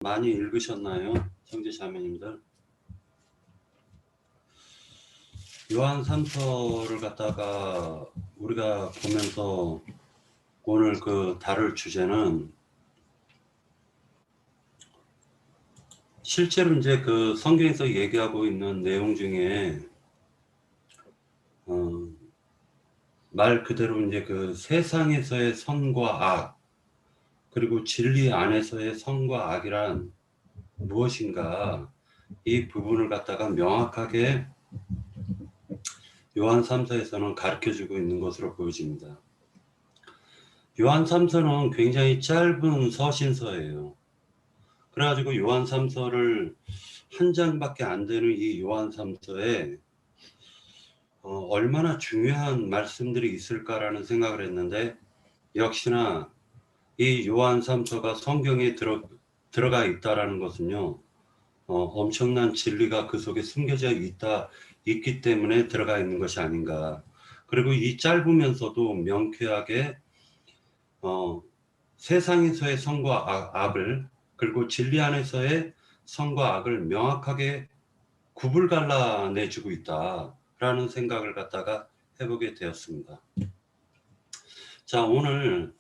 많이 읽으셨나요? 형제 자매님들. 요한 3서를 갖다가 우리가 보면서 오늘 그 다룰 주제는 실제로 이제 그 성경에서 얘기하고 있는 내용 중에 말 그대로 이제 그 세상에서의 선과 악 그리고 진리 안에서의 선과 악이란 무엇인가, 이 부분을 갖다가 명확하게 요한 3서에서는 가르쳐주고 있는 것으로 보여집니다. 요한 3서는 굉장히 짧은 서신서예요. 그래가지고 요한 3서를 한 장밖에 안 되는 이 요한 3서에 얼마나 중요한 말씀들이 있을까라는 생각을 했는데, 역시나 이 요한 3서가 성경에 들어가 있다라는 것은요, 엄청난 진리가 그 속에 숨겨져 있기 때문에 들어가 있는 것이 아닌가. 그리고 이 짧으면서도 명쾌하게 세상에서의 선과 악을, 그리고 진리 안에서의 선과 악을 명확하게 굽을 갈라내주고 있다라는 생각을 갖다가 해보게 되었습니다. 자, 오늘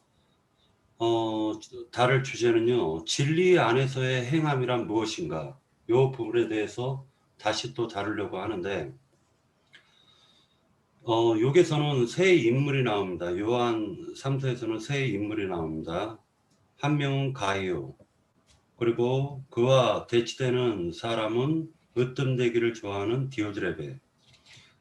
다룰 주제는요, 진리 안에서의 행함이란 무엇인가, 이 부분에 대해서 다시 또 다루려고 하는데, 여기서는 세 인물이 나옵니다. 요한 3서에서는 세 인물이 나옵니다. 한 명은 가이오, 그리고 그와 대치되는 사람은 으뜸되기를 좋아하는 디오드레베,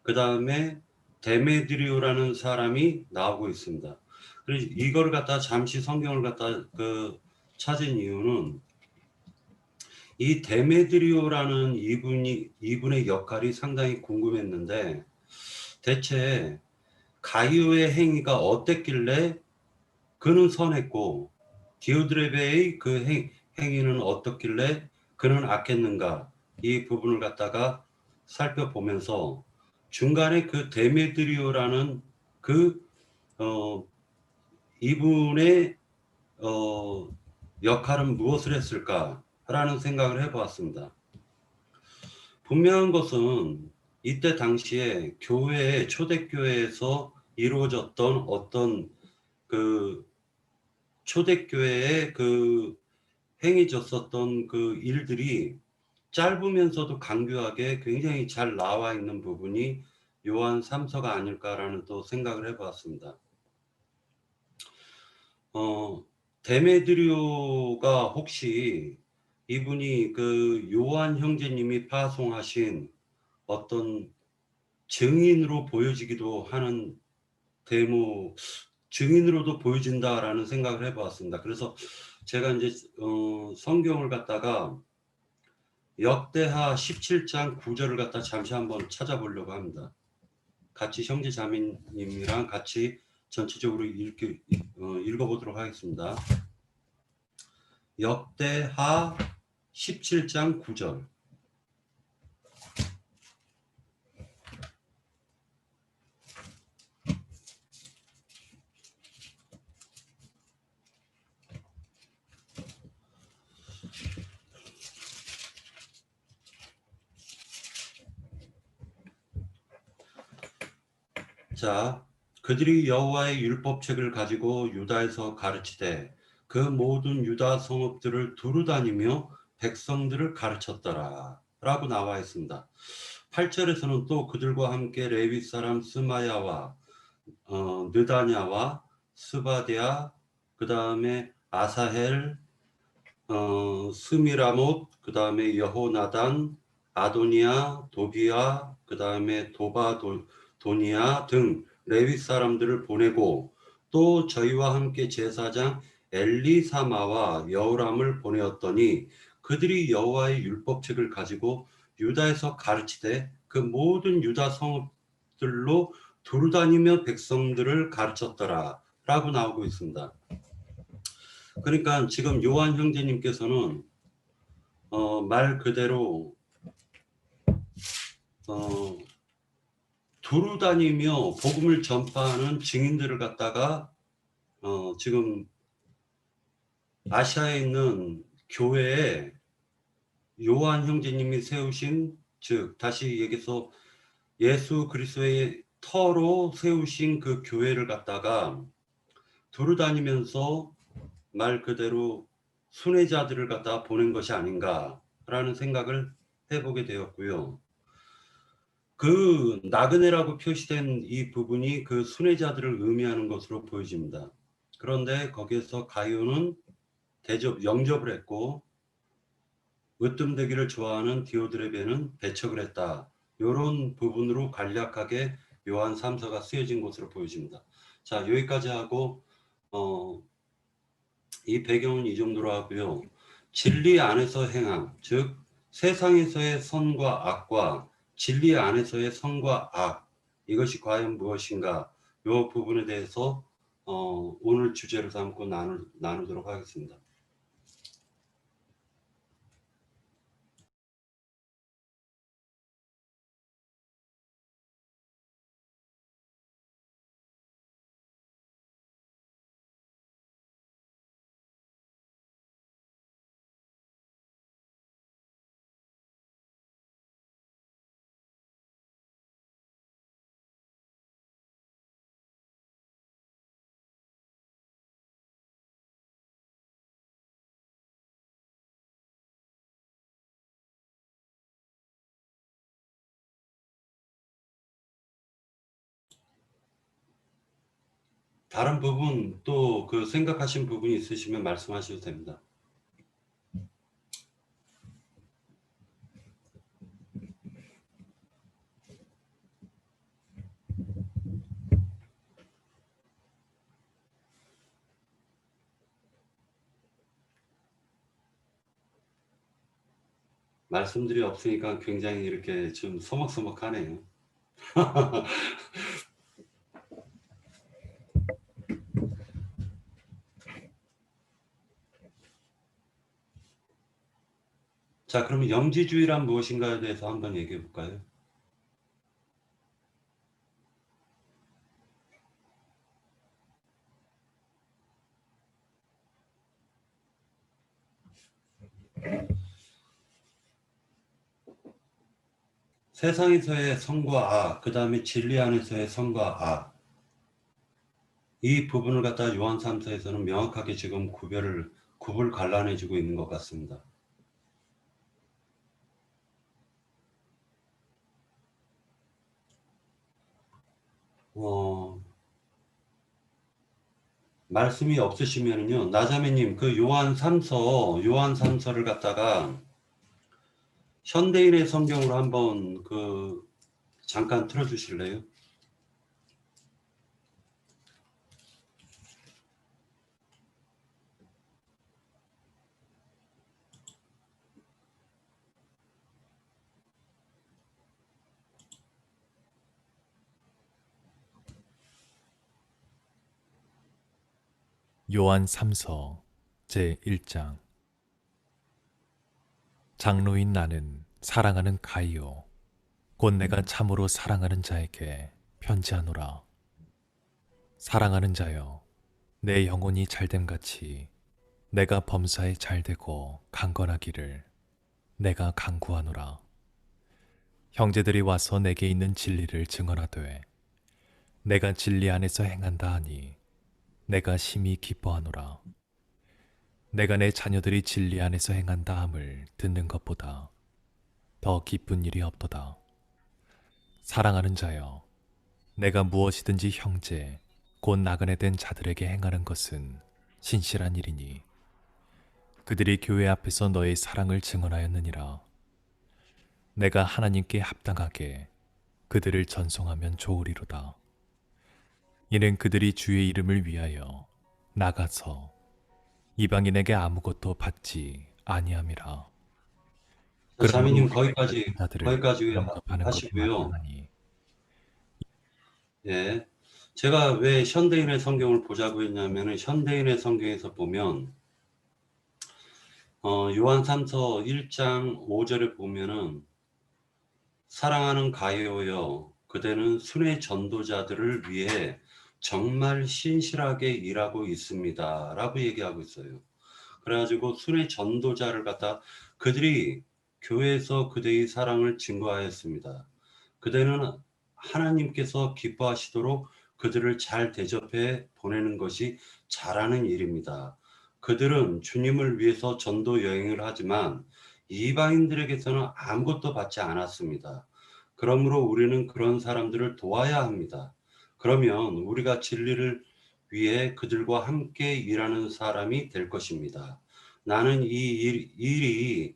그 다음에 데메드리오라는 사람이 나오고 있습니다. 그래서 이걸 갖다 잠시 성경을 갖다 찾은 이유는, 이 데메드리오라는 이분의 역할이 상당히 궁금했는데, 대체 가이오의 행위가 어땠길래 그는 선했고 디오드레베의 그 행위는 어떻길래 그는 악했는가, 이 부분을 갖다가 살펴보면서 중간에 그 데메드리오라는 그 이분의 역할은 무엇을 했을까라는 생각을 해보았습니다. 분명한 것은 이때 당시에 초대교회에서 이루어졌던 어떤 그 초대교회의 그 행해졌었던 그 일들이 짧으면서도 강교하게 굉장히 잘 나와 있는 부분이 요한 3서가 아닐까라는 또 생각을 해보았습니다. 데메드리오가 혹시 이분이 그 요한 형제님이 파송하신 어떤 증인으로 보여지기도 하는 증인으로도 보여진다라는 생각을 해보았습니다. 그래서 제가 이제 성경을 갖다가 역대하 17장 9절을 갖다 잠시 한번 찾아보려고 합니다. 같이 형제 자매님이랑 같이 전체적으로 읽어보도록 하겠습니다. 역대하 17장 9절. 자, 그들이 여호와의 율법책을 가지고 유다에서 가르치되 그 모든 유다 성읍들을 두루다니며 백성들을 가르쳤더라 라고 나와 있습니다. 8절에서는 또 그들과 함께 레위 사람 스마야와 느다냐와 스바데아, 그 다음에 아사헬, 스미라못, 그 다음에 여호나단, 아도니아, 도비아, 그 다음에 도니아 등 레위 사람들을 보내고, 또 저희와 함께 제사장 엘리사마와 여호람을 보내었더니 그들이 여호와의 율법책을 가지고 유다에서 가르치되 그 모든 유다 성읍들로 두루다니며 백성들을 가르쳤더라 라고 나오고 있습니다. 그러니까 지금 요한 형제님께서는 말 그대로 두루다니며 복음을 전파하는 증인들을 갖다가 지금 아시아에 있는 교회에 요한 형제님이 세우신, 즉 다시 얘기해서 예수 그리스도의 터로 세우신 그 교회를 갖다가 두루 다니면서 말 그대로 순회자들을 갖다 보낸 것이 아닌가라는 생각을 해보게 되었고요. 그 나그네라고 표시된 이 부분이 그 순회자들을 의미하는 것으로 보여집니다. 그런데 거기에서 가룟은 영접을 했고 으뜸되기를 좋아하는 디오드레베는 배척을 했다. 이런 부분으로 간략하게 요한 3서가 쓰여진 것으로 보여집니다. 자, 여기까지 하고 이 배경은 이 정도로 하고요. 진리 안에서 행함, 즉 세상에서의 선과 악과 진리 안에서의 선과 악, 이것이 과연 무엇인가, 이 부분에 대해서 오늘 주제로 삼고 나누도록 하겠습니다. 다른 부분 또 그 생각하신 부분이 있으시면 말씀하셔도 됩니다. 말씀들이 없으니까 굉장히 이렇게 좀 서먹서먹하네요. 자, 그러면 영지주의란 무엇인가에 대해서 한번 얘기해 볼까요? 세상에서의 선과 악, 그 다음에 진리 안에서의 선과 악, 이 부분을 갖다 요한 3서에서는 명확하게 지금 굽을 갈라내주고 있는 것 같습니다. 말씀이 없으시면요, 나자매님, 그 요한 3서를 갖다가 현대인의 성경으로 한번 잠깐 틀어주실래요? 요한 3서 제1장. 장로인 나는 사랑하는 가이오 곧 내가 참으로 사랑하는 자에게 편지하노라. 사랑하는 자여, 내 영혼이 잘됨같이 내가 범사에 잘되고 강건하기를 내가 간구하노라. 형제들이 와서 내게 있는 진리를 증언하되 내가 진리 안에서 행한다 하니 내가 심히 기뻐하노라. 내가 내 자녀들이 진리 안에서 행한다 함을 듣는 것보다 더 기쁜 일이 없도다. 사랑하는 자여, 내가 무엇이든지 형제 곧 나그네 된 자들에게 행하는 것은 신실한 일이니 그들이 교회 앞에서 너의 사랑을 증언하였느니라. 내가 하나님께 합당하게 그들을 전송하면 좋으리로다. 이는 그들이 주의 이름을 위하여 나가서 이방인에게 아무것도 받지 아니함이라. 자매님, 그러므로 거기까지 자들을 영접하는 것이 하시고요. 마땅하니. 예. 제가 왜 현대인의 성경을 보자고 했냐면은 현대인의 성경에서 보면 요한 3서 1장 5절에 보면은 사랑하는 가이오여 그대는 순회 전도자들을 위해 정말 신실하게 일하고 있습니다 라고 얘기하고 있어요. 그래가지고 순회 전도자를 갖다 그들이 교회에서 그대의 사랑을 증거하였습니다. 그대는 하나님께서 기뻐하시도록 그들을 잘 대접해 보내는 것이 잘하는 일입니다. 그들은 주님을 위해서 전도 여행을 하지만 이방인들에게서는 아무것도 받지 않았습니다. 그러므로 우리는 그런 사람들을 도와야 합니다. 그러면 우리가 진리를 위해 그들과 함께 일하는 사람이 될 것입니다. 나는 일이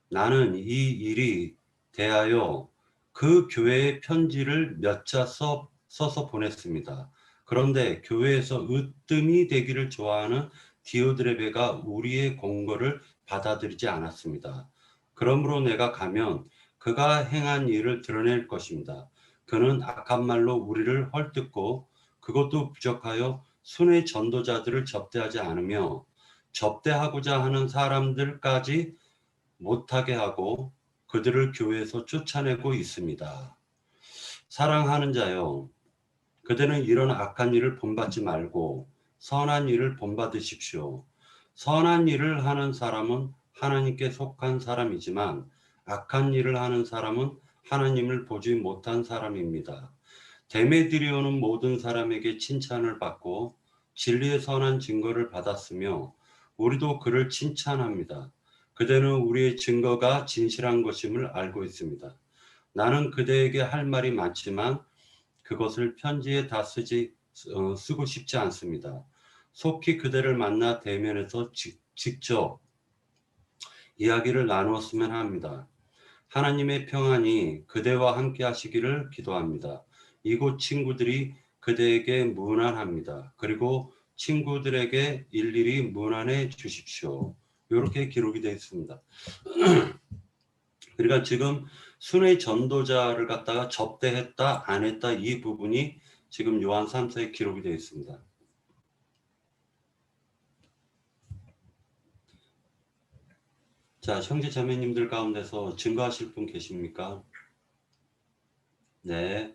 나는 이 일이 대하여 그 교회에 편지를 몇 자 써서 보냈습니다. 그런데 교회에서 으뜸이 되기를 좋아하는 디오드레베가 우리의 공고를 받아들이지 않았습니다. 그러므로 내가 가면 그가 행한 일을 드러낼 것입니다. 그는 악한 말로 우리를 헐뜯고 그것도 부족하여 순회 전도자들을 접대하지 않으며 접대하고자 하는 사람들까지 못하게 하고 그들을 교회에서 쫓아내고 있습니다. 사랑하는 자여, 그대는 이런 악한 일을 본받지 말고 선한 일을 본받으십시오. 선한 일을 하는 사람은 하나님께 속한 사람이지만 악한 일을 하는 사람은 하나님을 보지 못한 사람입니다. 데메드리오는 모든 사람에게 칭찬을 받고 진리의 선한 증거를 받았으며 우리도 그를 칭찬합니다. 그대는 우리의 증거가 진실한 것임을 알고 있습니다. 나는 그대에게 할 말이 많지만 그것을 편지에 다 쓰고 싶지 않습니다. 속히 그대를 만나 대면해서 직접 이야기를 나누었으면 합니다. 하나님의 평안이 그대와 함께 하시기를 기도합니다. 이곳 친구들이 그대에게 문안합니다. 그리고 친구들에게 일일이 문안해 주십시오. 이렇게 기록이 되어 있습니다. 그러니까 지금 순회 전도자를 갖다가 접대했다, 안 했다 이 부분이 지금 요한 3서에 기록이 되어 있습니다. 자, 형제 자매님들 가운데서 증거하실 분 계십니까? 네,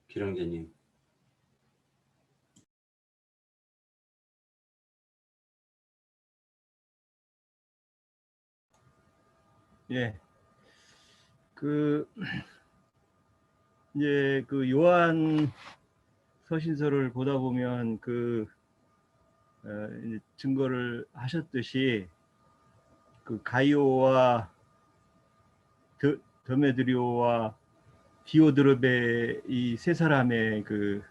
기령제님. 예, 그 이제 그 요한 서신서를 보다 보면 이제 증거를 하셨듯이 그 가이오와 드메드리오와 디오드르베 이 세 사람의 그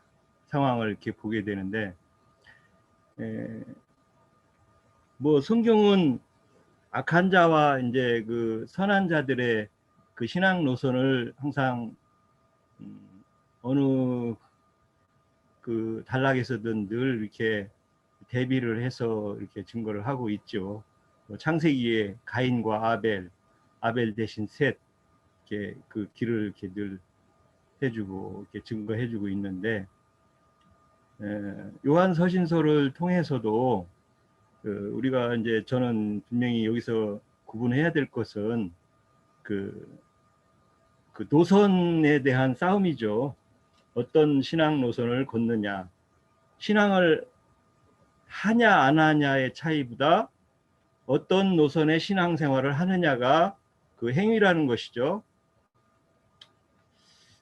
상황을 이렇게 보게 되는데, 뭐 성경은 악한 자와 이제 그 선한 자들의 그 신앙 노선을 항상 어느 그 단락에서든 늘 이렇게 대비를 해서 이렇게 증거를 하고 있죠. 창세기에 가인과 아벨 대신 셋, 이렇게 그 길을 이렇게 늘 해주고 이렇게 증거해주고 있는데, 요한 서신서를 통해서도 우리가 이제 저는 분명히 여기서 구분해야 될 것은 그 노선에 대한 싸움이죠. 어떤 신앙 노선을 걷느냐, 신앙을 하냐 안 하냐의 차이보다 어떤 노선의 신앙생활을 하느냐가 그 행위라는 것이죠.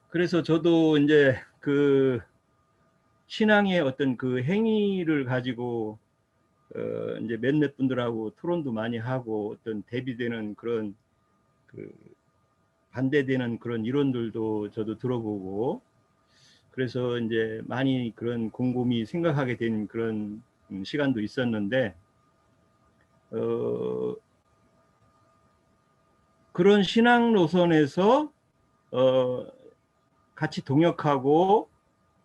그래서 저도 이제 그 신앙의 어떤 그 행위를 가지고 이제 몇몇 분들하고 토론도 많이 하고 어떤 대비되는 그런 그 반대되는 그런 이론들도 저도 들어보고, 그래서 이제 많이 그런 곰곰이 생각하게 된 그런 시간도 있었는데, 그런 신앙 노선에서 같이 동역하고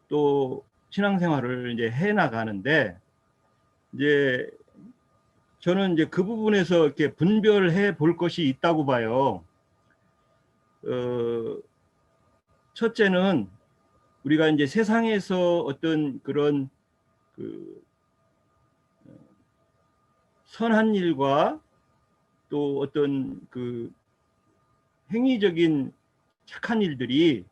또 신앙생활을 이제 해 나가는데, 이제 저는 이제 그 부분에서 이렇게 분별해 볼 것이 있다고 봐요. 첫째는 우리가 이제 세상에서 어떤 그런 그 선한 일과 또 어떤 그 행위적인 착한 일들이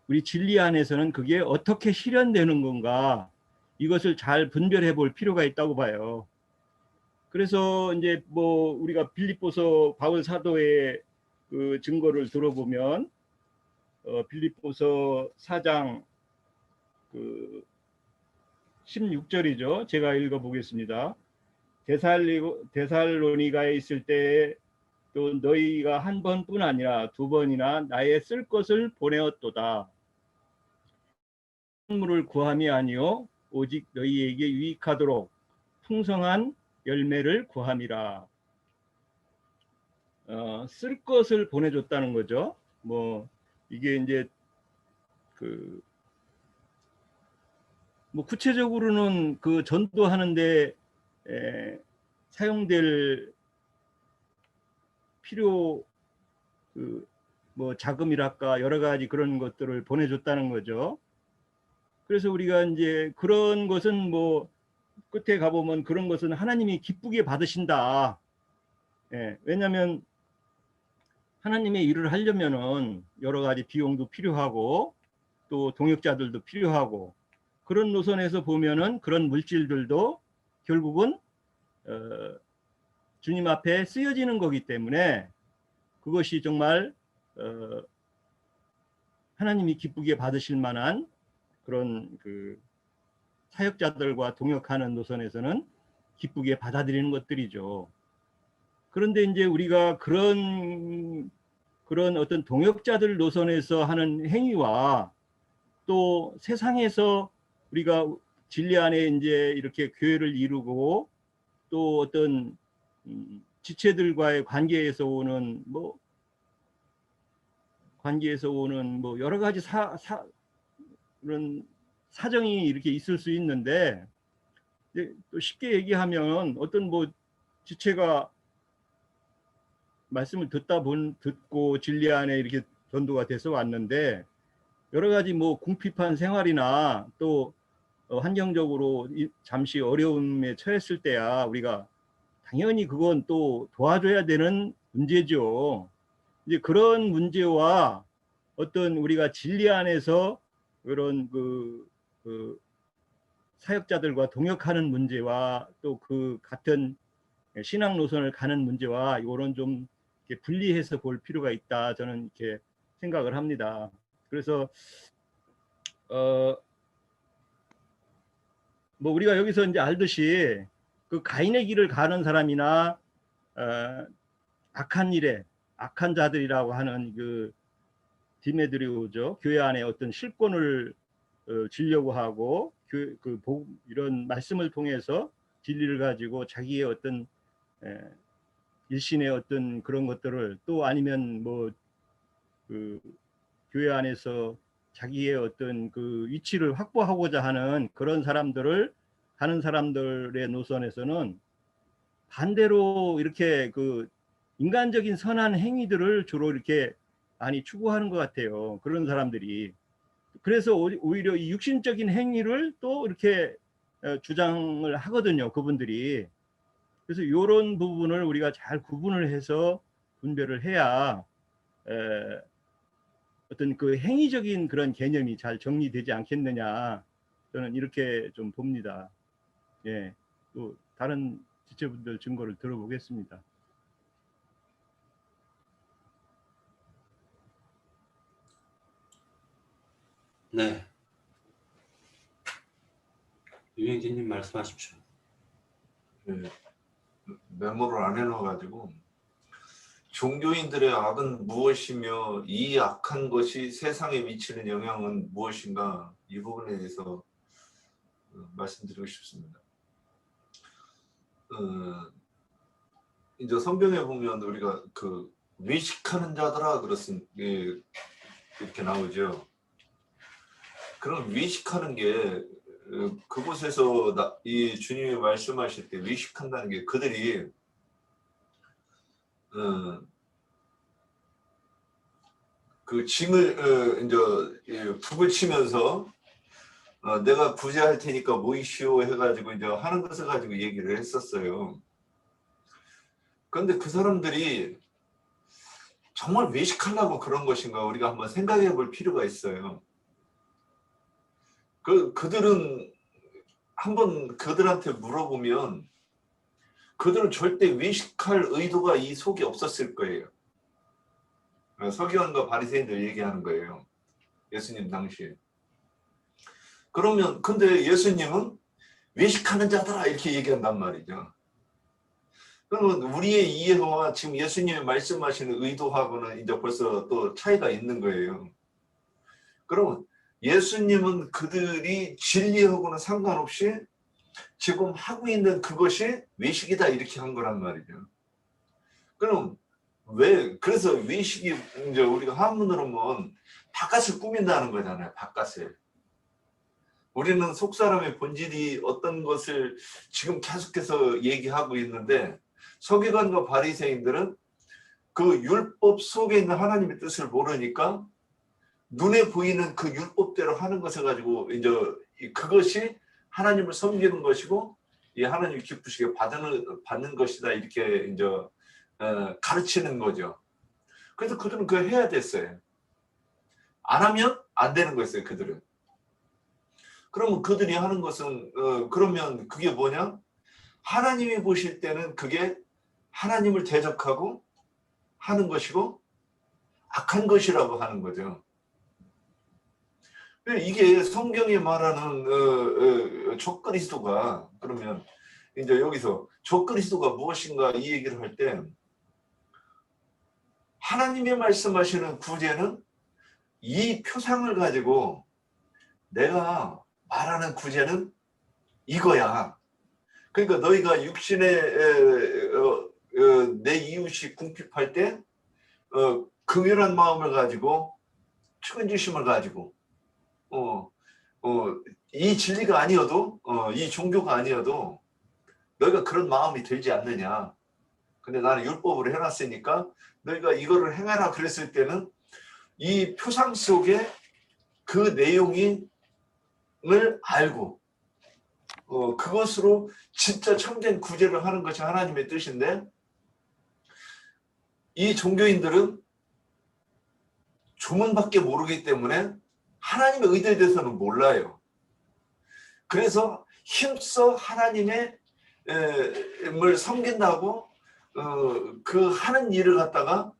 우리 진리 안에서는 그게 어떻게 실현되는 건가, 이것을 잘 분별해 볼 필요가 있다고 봐요. 그래서 이제 뭐 우리가 빌립보서 바울 사도의 그 증거를 들어보면 빌립보서 4장 그 16절이죠. 제가 읽어 보겠습니다. 데살로니가에 있을 때 또 너희가 한 번뿐 아니라 두 번이나 나의 쓸 것을 보내었도다. 선물을 구함이 아니요 오직 너희에게 유익하도록 풍성한 열매를 구함이라. 쓸 것을 보내줬다는 거죠. 뭐 이게 이제 그 뭐 구체적으로는 그 전도하는데 사용될 필요 그 뭐 자금이랄까 여러 가지 그런 것들을 보내줬다는 거죠. 그래서 우리가 이제 그런 것은 뭐 끝에 가보면 그런 것은 하나님이 기쁘게 받으신다. 왜냐하면 하나님의 일을 하려면은 여러 가지 비용도 필요하고 또 동역자들도 필요하고 그런 노선에서 보면은 그런 물질들도 결국은 주님 앞에 쓰여지는 거기 때문에 그것이 정말 하나님이 기쁘게 받으실 만한 그런 그 사역자들과 동역하는 노선에서는 기쁘게 받아들이는 것들이죠. 그런데 이제 우리가 그런 어떤 동역자들 노선에서 하는 행위와 또 세상에서 우리가 진리 안에 이제 이렇게 교회를 이루고 또 어떤 지체들과의 관계에서 오는 뭐 여러 가지 그런 사정이 이렇게 있을 수 있는데 또 쉽게 얘기하면 어떤 뭐 지체가 말씀을 듣고 진리 안에 이렇게 전도가 돼서 왔는데 여러 가지 뭐 궁핍한 생활이나 또 환경적으로 잠시 어려움에 처했을 때야 우리가 당연히 그건 또 도와줘야 되는 문제죠. 이제 그런 문제와 어떤 우리가 진리 안에서 그런 그 사역자들과 동역하는 문제와 또 그 같은 신앙 노선을 가는 문제와 이런 좀 이렇게 분리해서 볼 필요가 있다. 저는 이렇게 생각을 합니다. 그래서 뭐 우리가 여기서 이제 알듯이 그 가인의 길을 가는 사람이나 악한 자들이라고 하는 그 디메드리오죠. 교회 안에 어떤 실권을 주려고 하고 이런 말씀을 통해서 진리를 가지고 자기의 어떤 일신의 어떤 그런 것들을 또 아니면 뭐 그 교회 안에서 자기의 어떤 그 위치를 확보하고자 하는 그런 사람들을 하는 사람들의 노선에서는 반대로 이렇게 그 인간적인 선한 행위들을 주로 이렇게 많이 추구하는 것 같아요. 그런 사람들이. 그래서 오히려 이 육신적인 행위를 또 이렇게 주장을 하거든요. 그분들이. 그래서 이런 부분을 우리가 잘 구분을 해서 분별을 해야 어떤 그 행위적인 그런 개념이 잘 정리되지 않겠느냐. 저는 이렇게 좀 봅니다. 예. 또 다른 지체분들 증거를 들어보겠습니다. 네. 유영진님 말씀하십시오. 네. 메모를 안 해놔가지고 종교인들의 악은 무엇이며 이 악한 것이 세상에 미치는 영향은 무엇인가 이 부분에 대해서 말씀드리고 싶습니다. 이제 성경에 보면 우리가 그 외식하는 자들아 그렇습니다. 이렇게 나오죠. 그럼 외식하는 게 그곳에서 이 주님이 말씀하실 때 외식한다는 게 그들이 그 짐을 이제 북을 치면서 내가 구제할 테니까 모이시오 해가지고 이제 하는 것을 가지고 얘기를 했었어요. 그런데 그 사람들이 정말 외식하려고 그런 것인가 우리가 한번 생각해 볼 필요가 있어요. 그들은 한번 그들한테 물어보면 그들은 절대 외식할 의도가 이 속에 없었을 거예요. 서기관과 바리새인들 얘기하는 거예요. 예수님 당시에. 그러면 근데 예수님은 외식하는 자들아 이렇게 얘기한단 말이죠. 그러면 우리의 이해와 지금 예수님이 말씀하시는 의도하고는 이제 벌써 또 차이가 있는 거예요. 그러면 예수님은 그들이 진리하고는 상관없이 지금 하고 있는 그것이 외식이다 이렇게 한 거란 말이죠. 그럼 왜 그래서 외식이 이제 우리가 한문으로 보면 바깥을 꾸민다는 거잖아요. 바깥을. 우리는 속사람의 본질이 어떤 것을 지금 계속해서 얘기하고 있는데 서기관과 바리새인들은 그 율법 속에 있는 하나님의 뜻을 모르니까 눈에 보이는 그 율법대로 하는 것을 가지고 이제 그것이 하나님을 섬기는 것이고 이 하나님 기쁘시게 받는 것이다 이렇게 이제 가르치는 거죠. 그래서 그들은 그걸 해야 됐어요. 안 하면 안 되는 거였어요. 그들은. 그러면 그들이 하는 것은 그러면 그게 뭐냐? 하나님이 보실 때는 그게 하나님을 대적하고 하는 것이고 악한 것이라고 하는 거죠. 이게 성경이 말하는 적그리스도가 그러면 이제 여기서 적그리스도가 무엇인가 이 얘기를 할 때 하나님이 말씀하시는 구제는 이 표상을 가지고 내가 말하는 구제는 이거야. 그러니까 너희가 육신의 내 이웃이 궁핍할 때 긍휼한 마음을 가지고 측은지심을 가지고 이 진리가 아니어도 이 종교가 아니어도 너희가 그런 마음이 들지 않느냐. 근데 나는 율법으로 해놨으니까 너희가 이거를 행하라 그랬을 때는 이 표상 속에 그 내용을 알고 그것으로 진짜 참된 구제를 하는 것이 하나님의 뜻인데 이 종교인들은 조문밖에 모르기 때문에 하나님의 의도에 대해서는 몰라요. 그래서 힘써 하나님의 을 섬긴다고 그 하는 일을 갖다가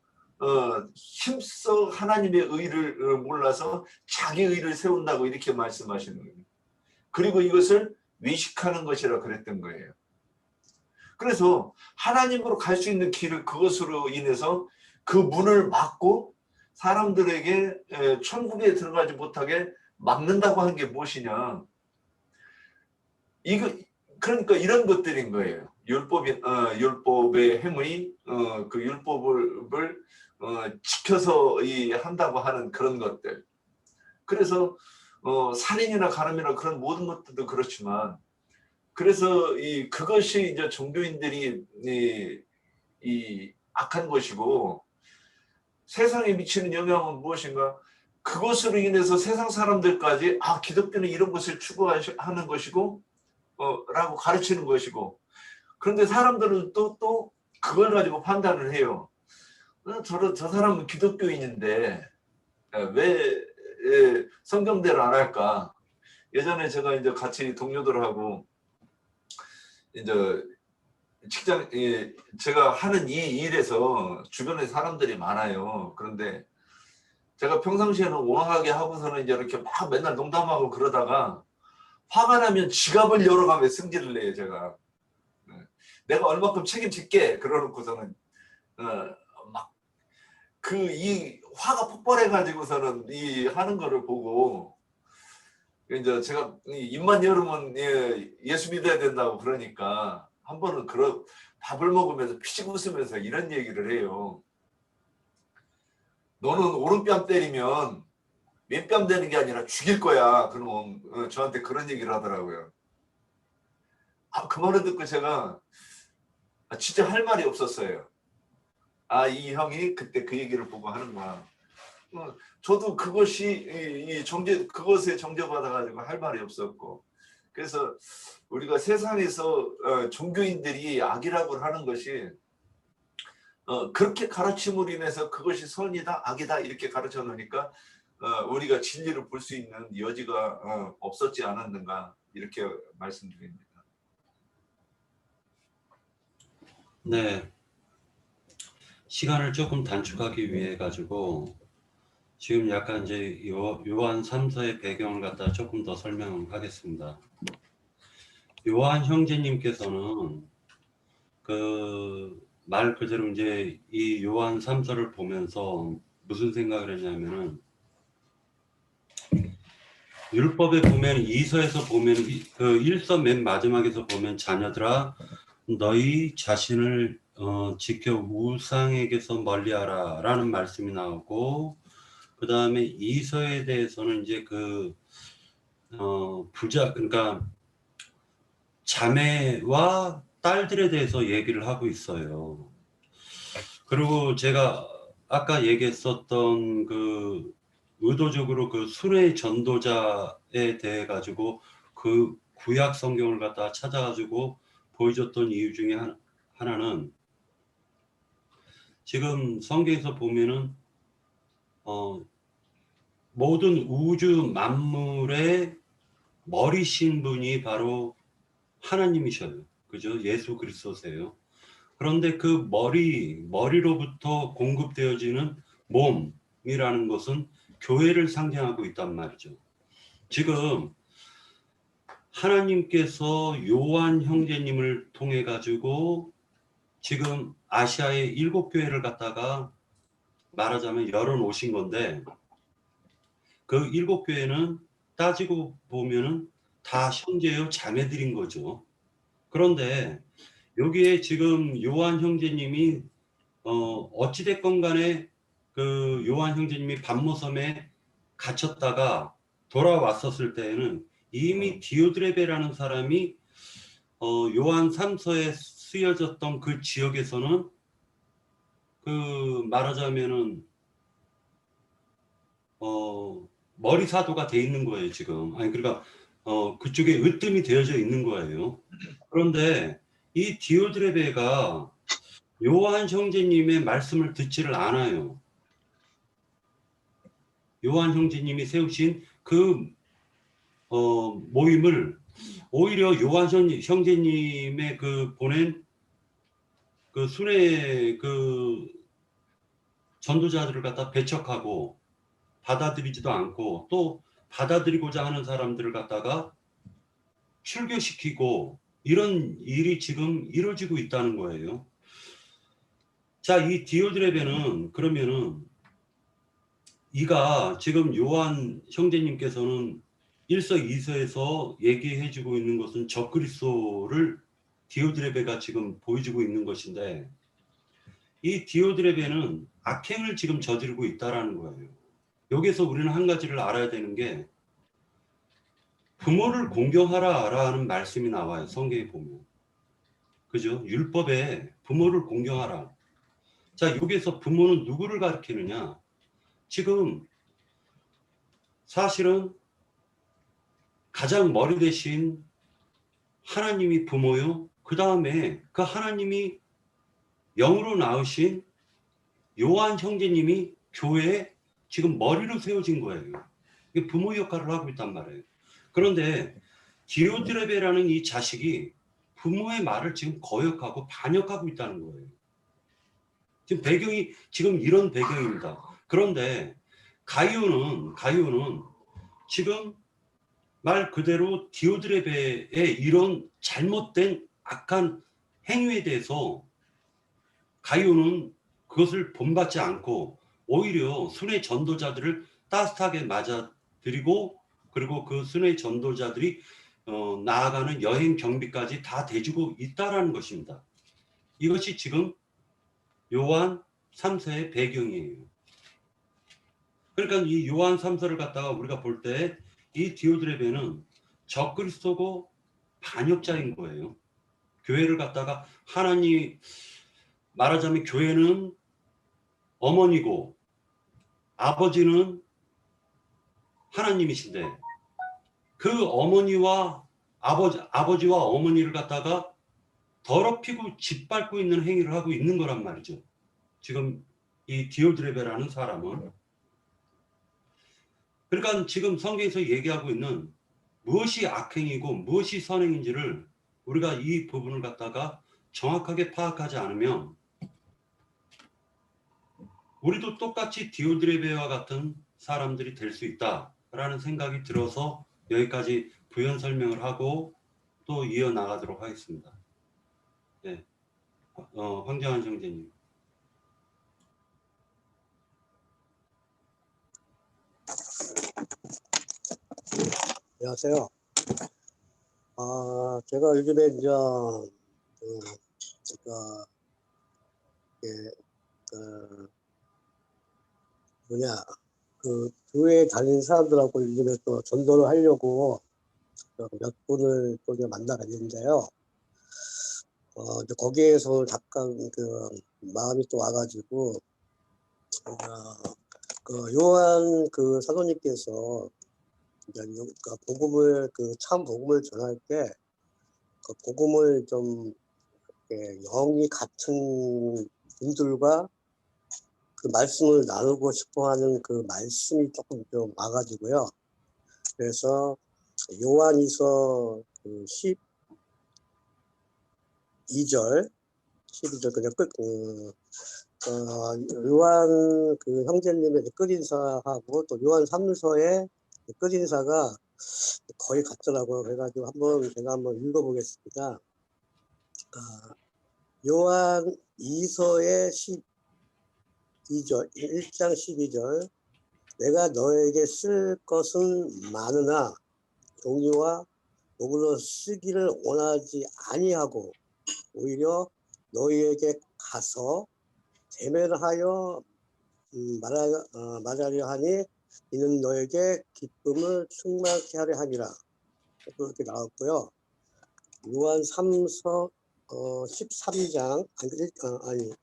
힘써 하나님의 의를 몰라서 자기 의를 세운다고 이렇게 말씀하시는 거예요. 그리고 이것을 외식하는 것이라 그랬던 거예요. 그래서 하나님으로 갈 수 있는 길을 그것으로 인해서 그 문을 막고 사람들에게 천국에 들어가지 못하게 막는다고 하는 게 무엇이냐. 그러니까 이런 것들인 거예요. 율법의 행위, 그 율법을 지켜서 한다고 하는 그런 것들. 그래서 살인이나 가늠이나 그런 모든 것들도 그렇지만, 그래서 그것이 이제 종교인들이 악한 것이고 세상에 미치는 영향은 무엇인가? 그것으로 인해서 세상 사람들까지 기독교는 이런 것을 추구하는 것이고 라고 가르치는 것이고, 그런데 사람들은 또 그걸 가지고 판단을 해요. 저 사람은 기독교인인데 왜 성경대로 안 할까? 예전에 제가 이제 같이 동료들하고 이제 제가 하는 이 일에서 주변에 사람들이 많아요. 그런데 제가 평상시에는 온화하게 하고서는 이제 이렇게 막 맨날 농담하고 그러다가 화가 나면 지갑을 열어가며 승질을 내요, 제가. 내가 얼마큼 책임질게 그러놓고서는 막 이 화가 폭발해가지고서는 하는 거를 보고 이제 제가 입만 열으면 예수 믿어야 된다고 그러니까 한 번은 밥을 먹으면서 피식 웃으면서 이런 얘기를 해요. 너는 오른뺨 때리면 왼뺨 되는 게 아니라 죽일 거야. 그럼 저한테 그런 얘기를 하더라고요. 그 말을 듣고 제가 진짜 할 말이 없었어요. 이 형이 그때 그 얘기를 보고 하는구나. 저도 그것이 그것에 정죄받아가지고 할 말이 없었고, 그래서 우리가 세상에서 종교인들이 악이라고 하는 것이 그렇게 가르침으로 인해서 그것이 선이다 악이다 이렇게 가르쳐 놓으니까 우리가 진리를 볼 수 있는 여지가 없었지 않았는가 이렇게 말씀드립니다. 네, 시간을 조금 단축하기 위해 가지고 지금 약간 이제 요한 3서의 배경을 갖다 조금 더 설명하겠습니다. 요한 형제님께서는 그 말 그대로 이제 이 요한 3서를 보면서 무슨 생각을 했냐면은, 율법에 보면 2서에서 보면 그 1서 맨 마지막에서 보면 자녀들아 너희 자신을 지켜 우상에게서 멀리하라 라는 말씀이 나오고, 그 다음에 2서에 대해서는 이제 그 부자, 그러니까 자매와 딸들에 대해서 얘기를 하고 있어요. 그리고 제가 아까 얘기했었던 그 의도적으로 그 순회 전도자에 대해 가지고 그 구약 성경을 갖다 찾아가지고 보여줬던 이유 중에 하나는, 지금 성경에서 보면은 모든 우주 만물의 머리신 분이 바로 하나님이셔요. 그죠? 예수 그리스도세요. 그런데 그 머리로부터 공급되어지는 몸이라는 것은 교회를 상징하고 있단 말이죠. 지금 하나님께서 요한 형제님을 통해 가지고 지금 아시아의 7교회를 갖다가 말하자면 열어 놓으신 건데, 그 7교회는 따지고 보면은 다 형제요 자매들인 거죠. 그런데 여기에 지금 요한 형제님이 어찌됐건 간에 그 요한 형제님이 반모섬에 갇혔다가 돌아왔었을 때에는 이미 디오드레베라는 사람이 요한 3서에 쓰여졌던 그 지역에서는 그 말하자면은 머리 사도가 돼 있는 거예요 지금. 아니 그러니까 그쪽에 으뜸이 되어져 있는 거예요. 그런데 이 디오드레베가 요한 형제님의 말씀을 듣지를 않아요. 요한 형제님이 세우신 그 모임을 오히려 요한 형제님의 그 보낸 그 순회 그 전도자들을 갖다 배척하고 받아들이지도 않고, 또 받아들이고자 하는 사람들을 갖다가 출교시키고, 이런 일이 지금 이루어지고 있다는 거예요. 자, 이 디오드레베는 그러면은 이가 지금 요한 형제님께서는 1서 2서에서 얘기해 주고 있는 것은 적그리스도를 디오드레베가 지금 보여주고 있는 것인데, 이 디오드레베는 악행을 지금 저지르고 있다라는 거예요. 여기서 우리는 한 가지를 알아야 되는 게, 부모를 공경하라라는 말씀이 나와요. 성경에 보면. 그죠? 율법에 부모를 공경하라. 자, 여기서 부모는 누구를 가리키느냐? 지금 사실은 가장 머리 대신 하나님이 부모요. 그 다음에 그 하나님이 영으로 낳으신 요한 형제님이 교회에 지금 머리로 세워진 거예요. 이게 부모 역할을 하고 있단 말이에요. 그런데 디오드레베라는 이 자식이 부모의 말을 지금 거역하고 반역하고 있다는 거예요. 지금 배경이 지금 이런 배경입니다. 그런데 가이오는 지금 말 그대로 디오드레베의 이런 잘못된 악한 행위에 대해서 가이오는 그것을 본받지 않고 오히려 순회 전도자들을 따뜻하게 맞아들이고, 그리고 그 순회 전도자들이 나아가는 여행 경비까지 다 대주고 있다라는 것입니다. 이것이 지금 요한 3서의 배경이에요. 그러니까 이 요한 3서를 갖다가 우리가 볼 때 이 디오드레베는 적그리스도고 반역자인 거예요. 교회를 갖다가 하나님, 말하자면 교회는 어머니고 아버지는 하나님이신데, 그 어머니와 아버지와 어머니를 갖다가 더럽히고 짓밟고 있는 행위를 하고 있는 거란 말이죠. 지금 이 디오드레베라는 사람은. 그러니까 지금 성경에서 얘기하고 있는 무엇이 악행이고 무엇이 선행인지를 우리가 이 부분을 갖다가 정확하게 파악하지 않으면 우리도 똑같이 디오드레베와 같은 사람들이 될 수 있다라는 생각이 들어서 여기까지 부연 설명을 하고 또 이어나가도록 하겠습니다. 네. 황정한 형제님. 안녕하세요. 제가 요즘에 이제 제가 교회에 다니는 사람들하고 요즘에 또 전도를 하려고 몇 분을 또 이제 만나뵀는데요. 이제 거기에서 잠깐 마음이 또 와가지고 요한 사도님께서 이제 복음을 참 복음을 전할 때 복음을 좀 영이 같은 분들과 말씀을 나누고 싶어하는 말씀이 조금 좀 와가지고요. 그래서 요한이서 12절 그냥 요한 형제님의 끝인사하고 또 요한 3서의 끝인사가 거의 같더라고요. 그래가지고 제가 한번 읽어보겠습니다. 요한 2서의 12절, 1장 12절. 내가 너에게 쓸 것은 많으나 종이와 녹으로 쓰기를 원하지 아니하고 오히려 너희에게 가서 대면하여 말하려 하니 이는 너에게 기쁨을 충만케 하려 하니라. 그렇게 나왔고요. 요한 3서 13장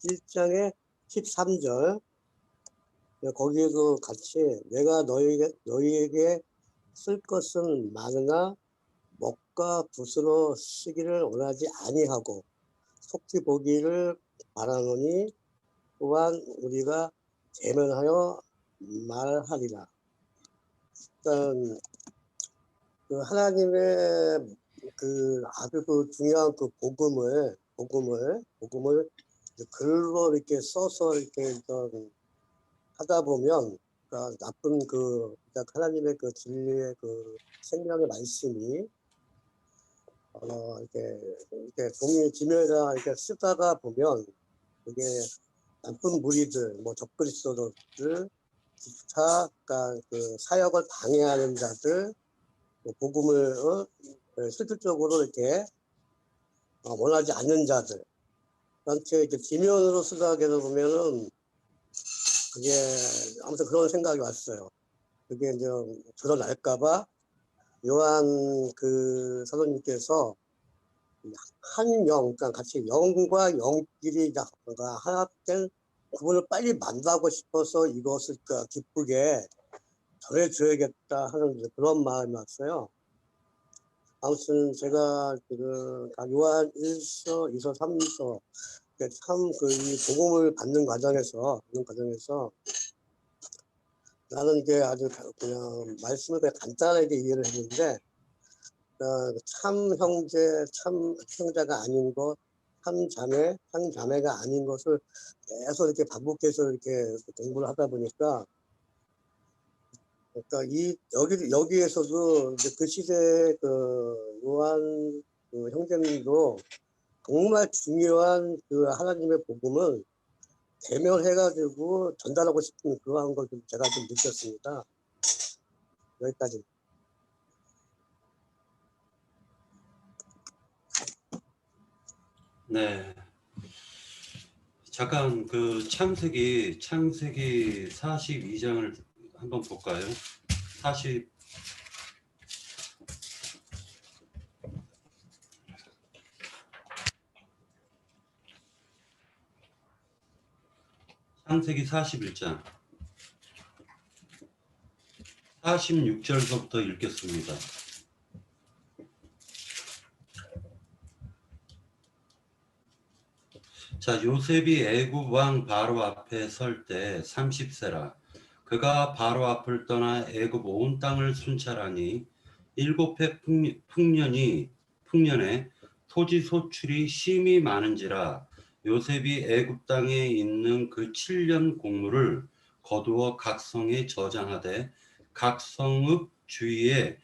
1장의 13절 거기에도 같이 내가 너희에게 쓸 것은 많으나 먹과 붓으로 쓰기를 원하지 아니하고 속히 보기를 바라노니 또한 우리가 대면하여 말하리라. 일단 하나님의 아주 중요한 복음을 글로 이렇게 써서 이렇게 하다 보면 나쁜 하나님의 진리의 생명의 말씀이 이렇게 종이 지면에다 이렇게 쓰다가 보면 이게 나쁜 무리들, 적그리스도들, 기타 사역을 방해하는 자들, 복음을 실질적으로 이렇게 원하지 않는 자들, 한테 이렇게 지면으로 쓰다 보면은 그게 아무튼 그런 생각이 왔어요. 그게 이제 드러날까봐 요한 사도님께서 한 영, 같이 영과 영끼리 하나된 그분을 빨리 만나고 싶어서 이것을 기쁘게 전해줘야겠다 하는 그런 마음이 왔어요. 아무튼 제가 요한 1서, 2서, 3서 참 이 복음을 받는 과정에서 나는 이게 아주 그냥 말씀을 그냥 간단하게 이해를 했는데 참 형제, 참 형제가 아닌 것, 참 자매가 아닌 것을 계속 이렇게 반복해서 이렇게 공부를 하다 보니까 여기에서도 이제 그 시대의 요한 형제님도 정말 중요한 하나님의 복음을 대면해가지고 전달하고 싶은 그러한 걸 제가 좀 느꼈습니다. 여기까지. 네. 잠깐 창세기 42장을 한번 볼까요? 40 창세기 41장 46절부터 읽겠습니다. 자, 요셉이 애굽 왕 바로 앞에 설 때 30세라. 그가 바로 앞을 떠나 애굽 온 땅을 순찰하니 7해 풍년에 토지 소출이 심히 많은지라 요셉이 애굽 땅에 있는 그 7년 곡물을 거두어 각 성에 저장하되 각 성읍 주위에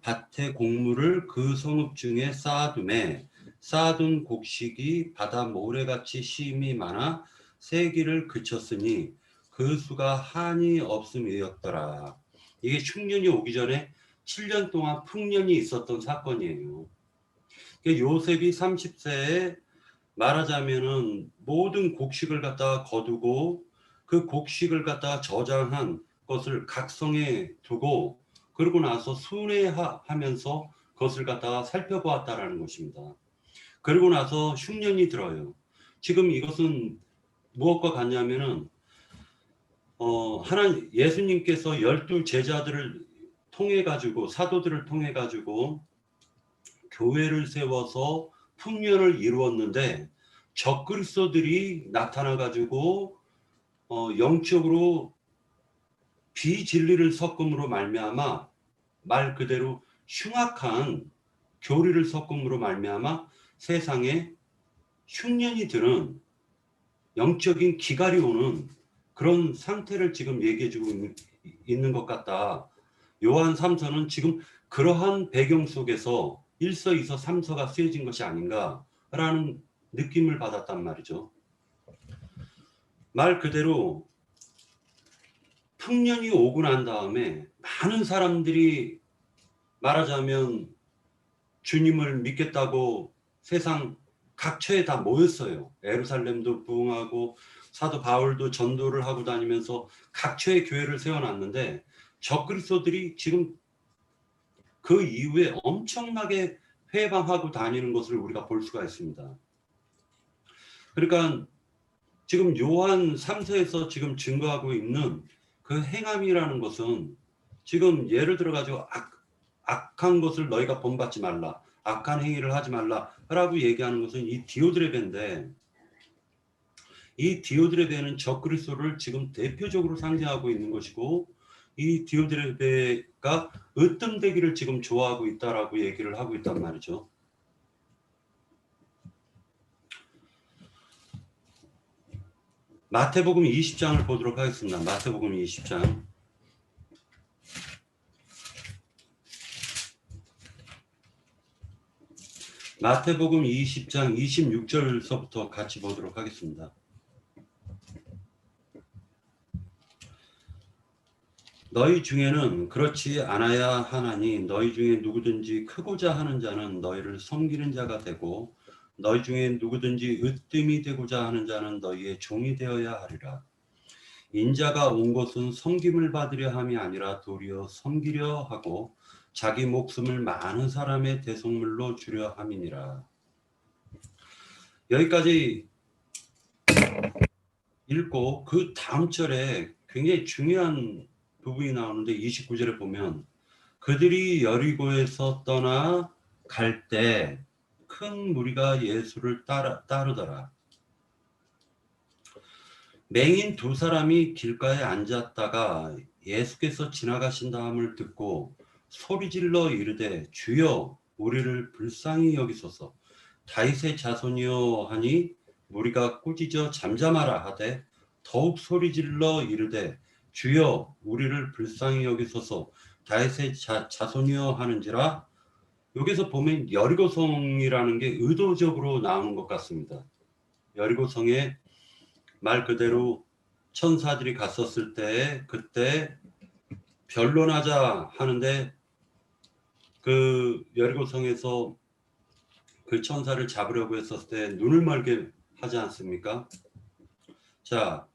밭의 곡물을 그 성읍 중에 쌓아두매 쌓아둔 곡식이 바다 모래같이 심히 많아 세기를 그쳤으니 그 수가 한이 없음이었더라. 이게 흉년이 오기 전에 7년 동안 풍년이 있었던 사건이에요. 요셉이 30세에 말하자면은 모든 곡식을 갖다가 거두고 그 곡식을 갖다가 저장한 것을 각성에 두고 그러고 나서 순회하면서 그것을 갖다가 살펴보았다라는 것입니다. 그러고 나서 흉년이 들어요. 지금 이것은 무엇과 같냐면은 하나님 예수님께서 12 제자들을 통해 가지고 사도들을 통해 가지고 교회를 세워서 풍년을 이루었는데 적그리스도들이 나타나 가지고 영적으로 비진리를 섞음으로 말미암아 말 그대로 흉악한 교리를 섞음으로 말미암아 세상에 흉년이 드는 영적인 기갈이 오는 그런 상태를 지금 얘기해주고 있는 것 같다. 요한 3서는 지금 그러한 배경 속에서 1서, 2서, 3서가 쓰여진 것이 아닌가라는 느낌을 받았단 말이죠. 말 그대로 풍년이 오고 난 다음에 많은 사람들이 말하자면 주님을 믿겠다고 세상 각처에 다 모였어요. 예루살렘도 부흥하고 사도 바울도 전도를 하고 다니면서 각처에 교회를 세워놨는데 적그리스도들이 지금 그 이후에 엄청나게 회방하고 다니는 것을 우리가 볼 수가 있습니다. 그러니까 지금 요한 3서에서 지금 증거하고 있는 그 행함이라는 것은 지금 예를 들어 가지고 악한 것을 너희가 본받지 말라, 악한 행위를 하지 말라라고 얘기하는 것은 이 디오드레베인데 이 디오드레베는 적그리스도를 지금 대표적으로 상징하고 있는 것이고 이 디오드레베가 으뜸되기를 지금 좋아하고 있다라고 얘기를 하고 있단 말이죠. 마태복음 20장을 보도록 하겠습니다. 마태복음 20장. 마태복음 20장 26절서부터 같이 보도록 하겠습니다. 너희 중에는 그렇지 않아야 하나니 너희 중에 누구든지 크고자 하는 자는 너희를 섬기는 자가 되고 너희 중에 누구든지 으뜸이 되고자 하는 자는 너희의 종이 되어야 하리라. 인자가 온 것은 섬김을 받으려 함이 아니라 도리어 섬기려 하고 자기 목숨을 많은 사람의 대속물로 주려 함이니라. 여기까지 읽고 그 다음 절에 굉장히 중요한 부분이 나오는데 29절에 보면 그들이 여리고에서 떠나 갈 때 큰 무리가 예수를 따르더라. 맹인 두 사람이 길가에 앉았다가 예수께서 지나가신 다음을 듣고 소리질러 이르되 주여 우리를 불쌍히 여기소서. 다윗의 자손이여 하니 무리가 꾸짖어 잠잠하라 하되 더욱 소리질러 이르되 주여 우리를 불쌍히 여기소서. 다윗의 자손이여 하는지라. 여기서 보면 여리고성이라는 게 의도적으로 나오는 것 같습니다. 여리고성에 말 그대로 천사들이 갔었을 때 그때 변론하자 하는데 그 여리고성에서 그 천사를 잡으려고 했었을 때 눈을 멀게 하지 않습니까? 자,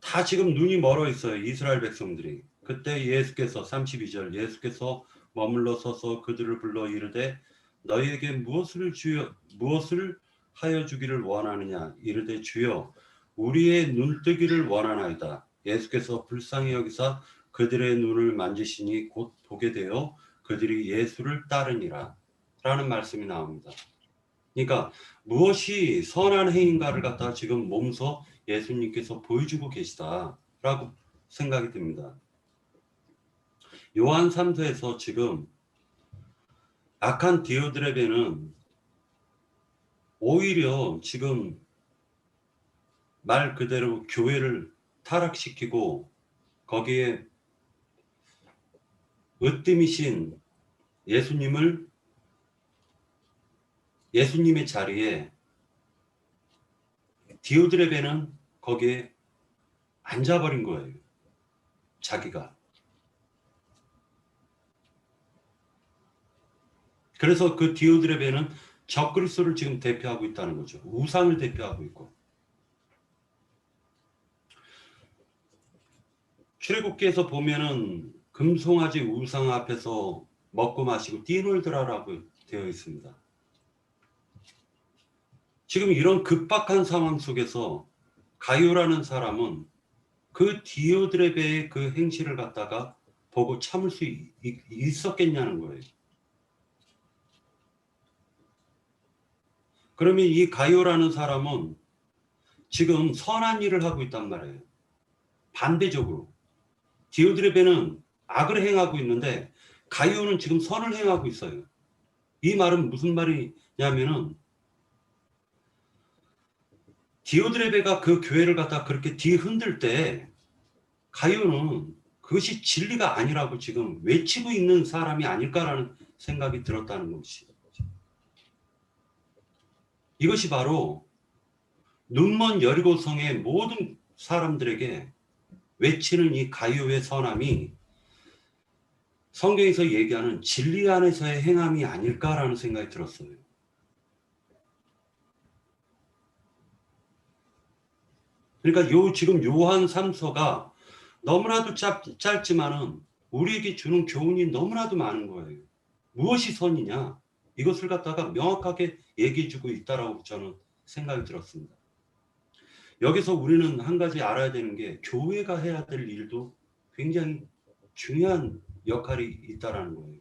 다 지금 눈이 멀어 있어요. 이스라엘 백성들이. 그때 예수께서 32절 예수께서 머물러 서서 그들을 불러 이르되 너희에게 무엇을 하여 주기를 원하느냐 이르되 주여 우리의 눈뜨기를 원하나이다. 예수께서 불쌍히 여기사 그들의 눈을 만지시니 곧 보게 되어 그들이 예수를 따르니라 라는 말씀이 나옵니다. 그러니까 무엇이 선한 행인가를 갖다가 지금 몸소 예수님께서 보여주고 계시다라고 생각이 듭니다. 요한 3서에서 지금 악한 디오드레베는 오히려 지금 말 그대로 교회를 타락시키고 거기에 으뜸이신 예수님의 자리에 디오드레베는 거기에 앉아버린 거예요. 자기가. 그래서 그 디오드레베는 적그리스도를 지금 대표하고 있다는 거죠. 우상을 대표하고 있고. 출애굽기에서 보면은 금송아지 우상 앞에서 먹고 마시고 뛰놀더라라고 되어 있습니다. 지금 이런 급박한 상황 속에서 가요라는 사람은 그 디오드레베의 그 행실을 갖다가 보고 참을 수 있었겠냐는 거예요. 그러면 이 가요라는 사람은 지금 선한 일을 하고 있단 말이에요. 반대적으로. 디오드레베는 악을 행하고 있는데 가요는 지금 선을 행하고 있어요. 이 말은 무슨 말이냐면은 디오드레베가 그 교회를 갖다 그렇게 뒤흔들 때 가요는 그것이 진리가 아니라고 지금 외치고 있는 사람이 아닐까라는 생각이 들었다는 것이. 이것이 바로 눈먼 여리고성의 모든 사람들에게 외치는 이 가요의 선함이 성경에서 얘기하는 진리 안에서의 행함이 아닐까라는 생각이 들었어요. 그러니까 지금 요한 3서가 너무나도 짧지만은 우리에게 주는 교훈이 너무나도 많은 거예요. 무엇이 선이냐? 이것을 갖다가 명확하게 얘기해주고 있다라고 저는 생각이 들었습니다. 여기서 우리는 한 가지 알아야 되는 게 교회가 해야 될 일도 굉장히 중요한 역할이 있다라는 거예요.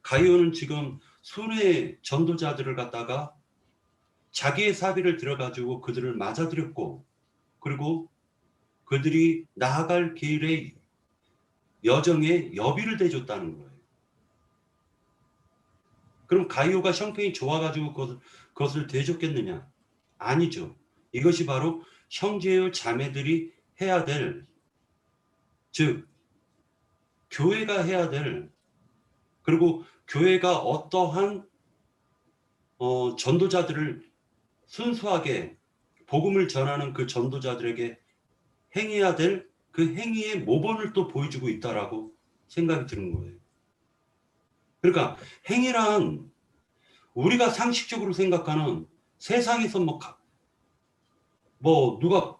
가이오는 지금 순회 전도자들을 갖다가 자기의 사비를 들어가지고 그들을 맞아들였고 그리고 그들이 나아갈 길의 여정에 여비를 대줬다는 거예요. 그럼 가이오가 형편이 좋아가지고 그것을 대줬겠느냐? 아니죠. 이것이 바로 형제요 자매들이 해야 될, 즉 교회가 해야 될, 그리고 교회가 어떠한 전도자들을 순수하게 복음을 전하는 그 전도자들에게 행해야 될 그 행위의 모범을 또 보여주고 있다라고 생각이 드는 거예요. 그러니까 행위란 우리가 상식적으로 생각하는 세상에서 누가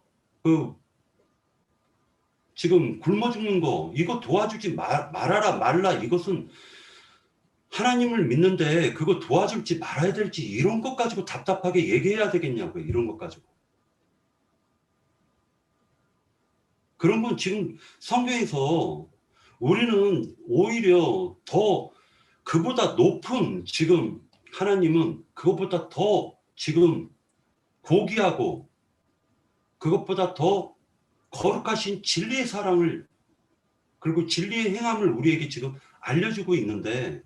지금 굶어 죽는 거 이거 도와주지 말라 이것은 하나님을 믿는데 그거 도와줄지 말아야 될지 이런 것 가지고 답답하게 얘기해야 되겠냐고요. 이런 것 가지고. 그런 건 지금 성경에서 우리는 오히려 더 그보다 높은 지금 하나님은 그것보다 더 지금 고귀하고 그것보다 더 거룩하신 진리의 사랑을 그리고 진리의 행함을 우리에게 지금 알려주고 있는데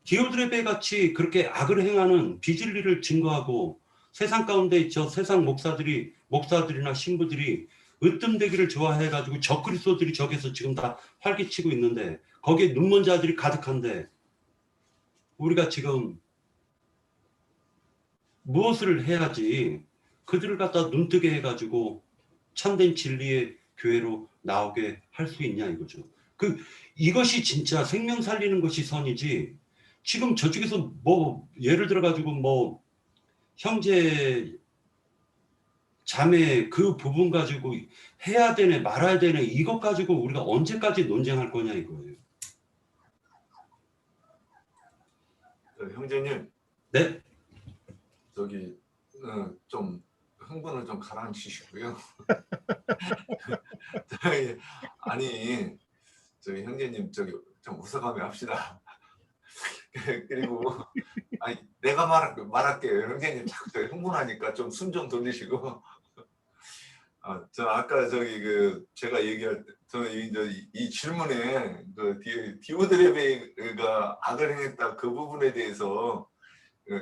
디오드레베 같이 그렇게 악을 행하는 비진리를 증거하고 세상 가운데 저 세상 목사들이나 신부들이 으뜸되기를 좋아해가지고 적그리스도들이 저기서 지금 다 활기치고 있는데 거기에 눈먼 자들이 가득한데 우리가 지금 무엇을 해야지 그들을 갖다 눈뜨게 해가지고 참된 진리의 교회로 나오게 할 수 있냐 이거죠. 이것이 진짜 생명 살리는 것이 선이지 지금 저쪽에서 예를 들어 가지고 형제 자매 그 부분 가지고 해야 되네 말아야 되네 이것 가지고 우리가 언제까지 논쟁할 거냐 이거예요. 형제님. 네? 좀 흥분을 좀 가라앉히시고요. 아니 저희 형제님 좀 웃어가며 합시다. 그리고 아니 내가 말할게요. 형제님 자꾸 흥분하니까 좀 숨 좀 돌리시고 저 아까 저기 그 제가 얘기할 때, 저는 이제 이 질문에 그 디오드레베가 악을 행했다 그 부분에 대해서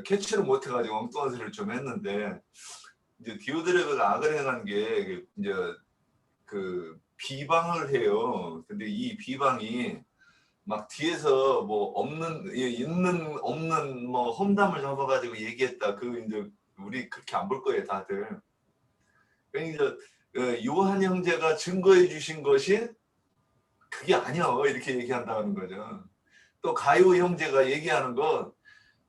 캐치를 못해가지고 엉뚱한 소리를 좀 했는데, 이제 디오드레베가 악을 행한 게 이제 그 비방을 해요. 근데 이 비방이 막 뒤에서 뭐 있는 없는 뭐 험담을 잡아가지고 얘기했다. 그 이제 우리 그렇게 안 볼 거예요, 다들. 그러니까 요한 형제가 증거해 주신 것이 그게 아니야, 이렇게 얘기한다는 거죠. 또 가요 형제가 얘기하는 건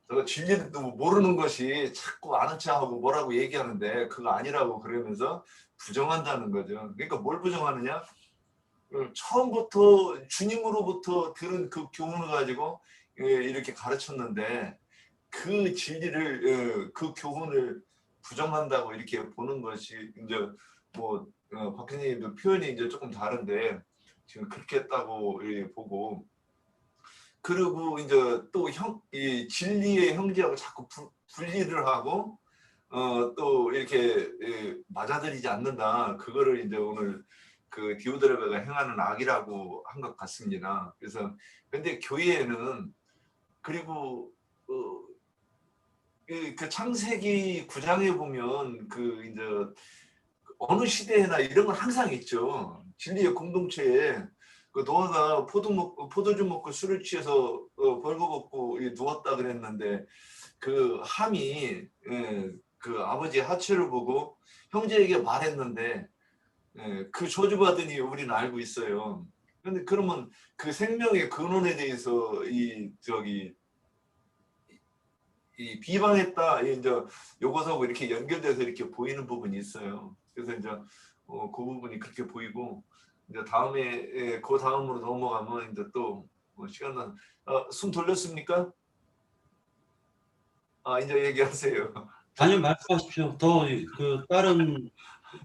저 진리도 모르는 것이 자꾸 아는 척하고 뭐라고 얘기하는데 그거 아니라고 그러면서 부정한다는 거죠. 그러니까 뭘 부정하느냐? 처음부터 주님으로부터 들은 그 교훈을 가지고 이렇게 가르쳤는데 그 진리를 그 교훈을 부정한다고 이렇게 보는 것이 이제 뭐 박현님도 표현이 이제 조금 다른데 지금 그렇게 했다고 보고, 그리고 이제 또 이 진리의 형제하고 자꾸 분리를 하고 또 이렇게 맞아들이지 않는다. 그거를 이제 오늘 그 디오드레베가 행하는 악이라고 한 것 같습니다. 그래서 근데 교회에는 그리고 그 창세기 9장에 보면 그 이제 어느 시대에나 이런 건 항상 있죠. 진리의 공동체에 그 노아가 포도주 먹고 술을 취해서 벌거벗고 누웠다 그랬는데 그 함이 그 아버지의 하체를 보고 형제에게 말했는데 그 저주받으니 우리는 알고 있어요. 그런데 그러면 그 생명의 근원에 대해서 이 비방했다 이제 요것하고 이렇게 연결돼서 이렇게 보이는 부분이 있어요. 그래서 이제 그 부분이 그렇게 보이고, 이제 다음에 그 다음으로 넘어가면 이제 또 시간 난 숨 돌렸습니까? 이제 얘기하세요. 아니요, 말씀하십시오. 더 그 다른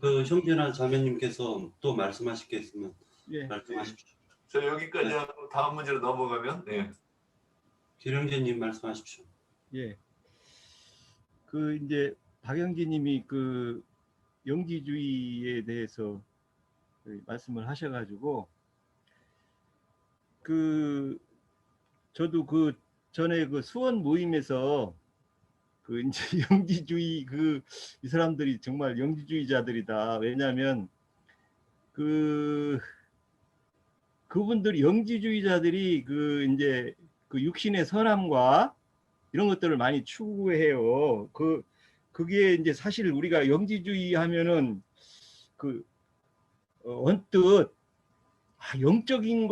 그 형제나 자매님께서 또 말씀하실 게 있으면 예. 말씀하십시오. 저 여기까지 하고 다음 문제로 넘어가면 기령제님 말씀하십시오. 예. 그 이제 박영진님이 그 영지주의에 대해서 말씀을 하셔가지고 그 저도 그 전에 그 수원 모임에서 그 이제 영지주의 이 사람들이 정말 영지주의자들이다. 왜냐하면 그분들이 영지주의자들이 그 이제 그 육신의 선함과 이런 것들을 많이 추구해요. 그게 이제 사실 우리가 영지주의 하면은 그 언뜻 영적인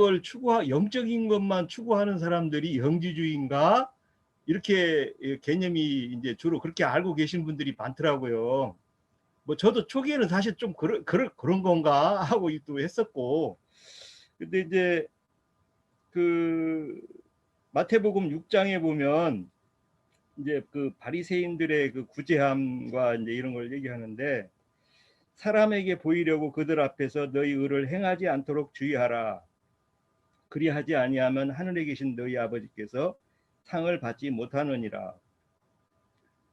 것만 추구하는 사람들이 영지주의인가? 이렇게 개념이 이제 주로 그렇게 알고 계신 분들이 많더라고요. 뭐 저도 초기에는 사실 좀 그런 건가 하고 또 했었고, 근데 이제 그 마태복음 6장에 보면 이제 그 바리새인들의 그 구제함과 이제 이런 걸 얘기하는데, 사람에게 보이려고 그들 앞에서 너희 의를 행하지 않도록 주의하라. 그리하지 아니하면 하늘에 계신 너희 아버지께서 상을 받지 못하느니라.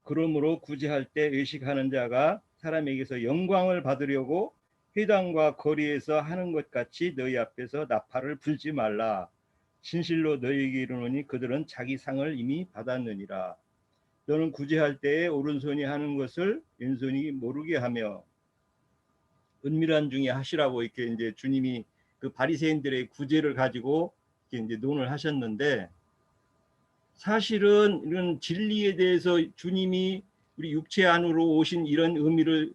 그러므로 구제할 때 의식하는 자가 사람에게서 영광을 받으려고 회당과 거리에서 하는 것 같이 너희 앞에서 나팔을 불지 말라. 진실로 너희에게 이르노니 그들은 자기 상을 이미 받았느니라. 너는 구제할 때에 오른손이 하는 것을 왼손이 모르게 하며 은밀한 중에 하시라고 이렇게 이제 주님이 그 바리새인들의 구제를 가지고 이렇게 이제 논을 하셨는데, 사실은 이런 진리에 대해서 주님이 우리 육체 안으로 오신 이런 의미를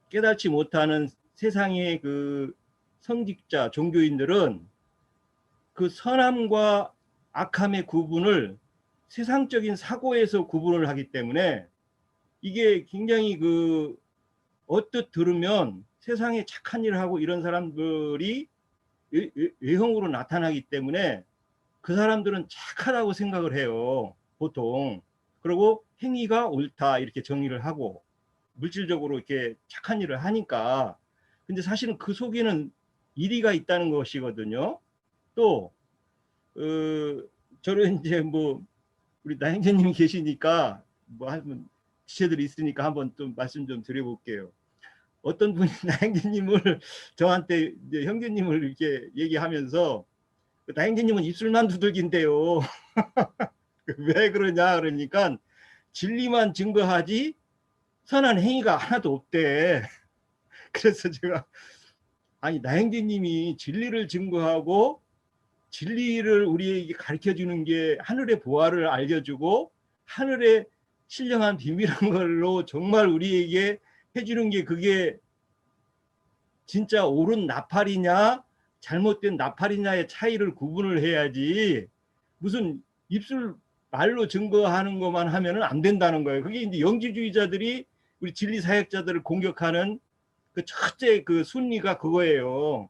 깨닫지 못하는 세상의 그 성직자 종교인들은 그 선함과 악함의 구분을 세상적인 사고에서 구분을 하기 때문에 이게 굉장히 그 언뜻 들으면 세상에 착한 일을 하고 이런 사람들이 외형으로 나타나기 때문에 그 사람들은 착하다고 생각을 해요, 보통. 그리고 행위가 옳다 이렇게 정의를 하고 물질적으로 이렇게 착한 일을 하니까. 근데 사실은 그 속에는 이리가 있다는 것이거든요. 또 저는 이제 뭐 우리 나행자님이 계시니까 뭐 한번 지체들이 있으니까 한번 좀 말씀 좀 드려볼게요. 어떤 분이 나행진님을 저한테 이제 형제님을 이렇게 얘기하면서 나행진님은 입술만 두들긴대요. 왜 그러냐 그러니까 진리만 증거하지 선한 행위가 하나도 없대. 그래서 제가 아니 나행진님이 진리를 증거하고 진리를 우리에게 가르쳐 주는 게 하늘의 보화를 알려주고 하늘의 신령한 비밀한 걸로 정말 우리에게 해주는 게 그게 진짜 옳은 나팔이냐 잘못된 나팔이냐의 차이를 구분을 해야지 무슨 입술 말로 증거하는 것만 하면은 안 된다는 거예요. 그게 이제 영지주의자들이 우리 진리 사역자들을 공격하는 그 첫째 그 순리가 그거예요.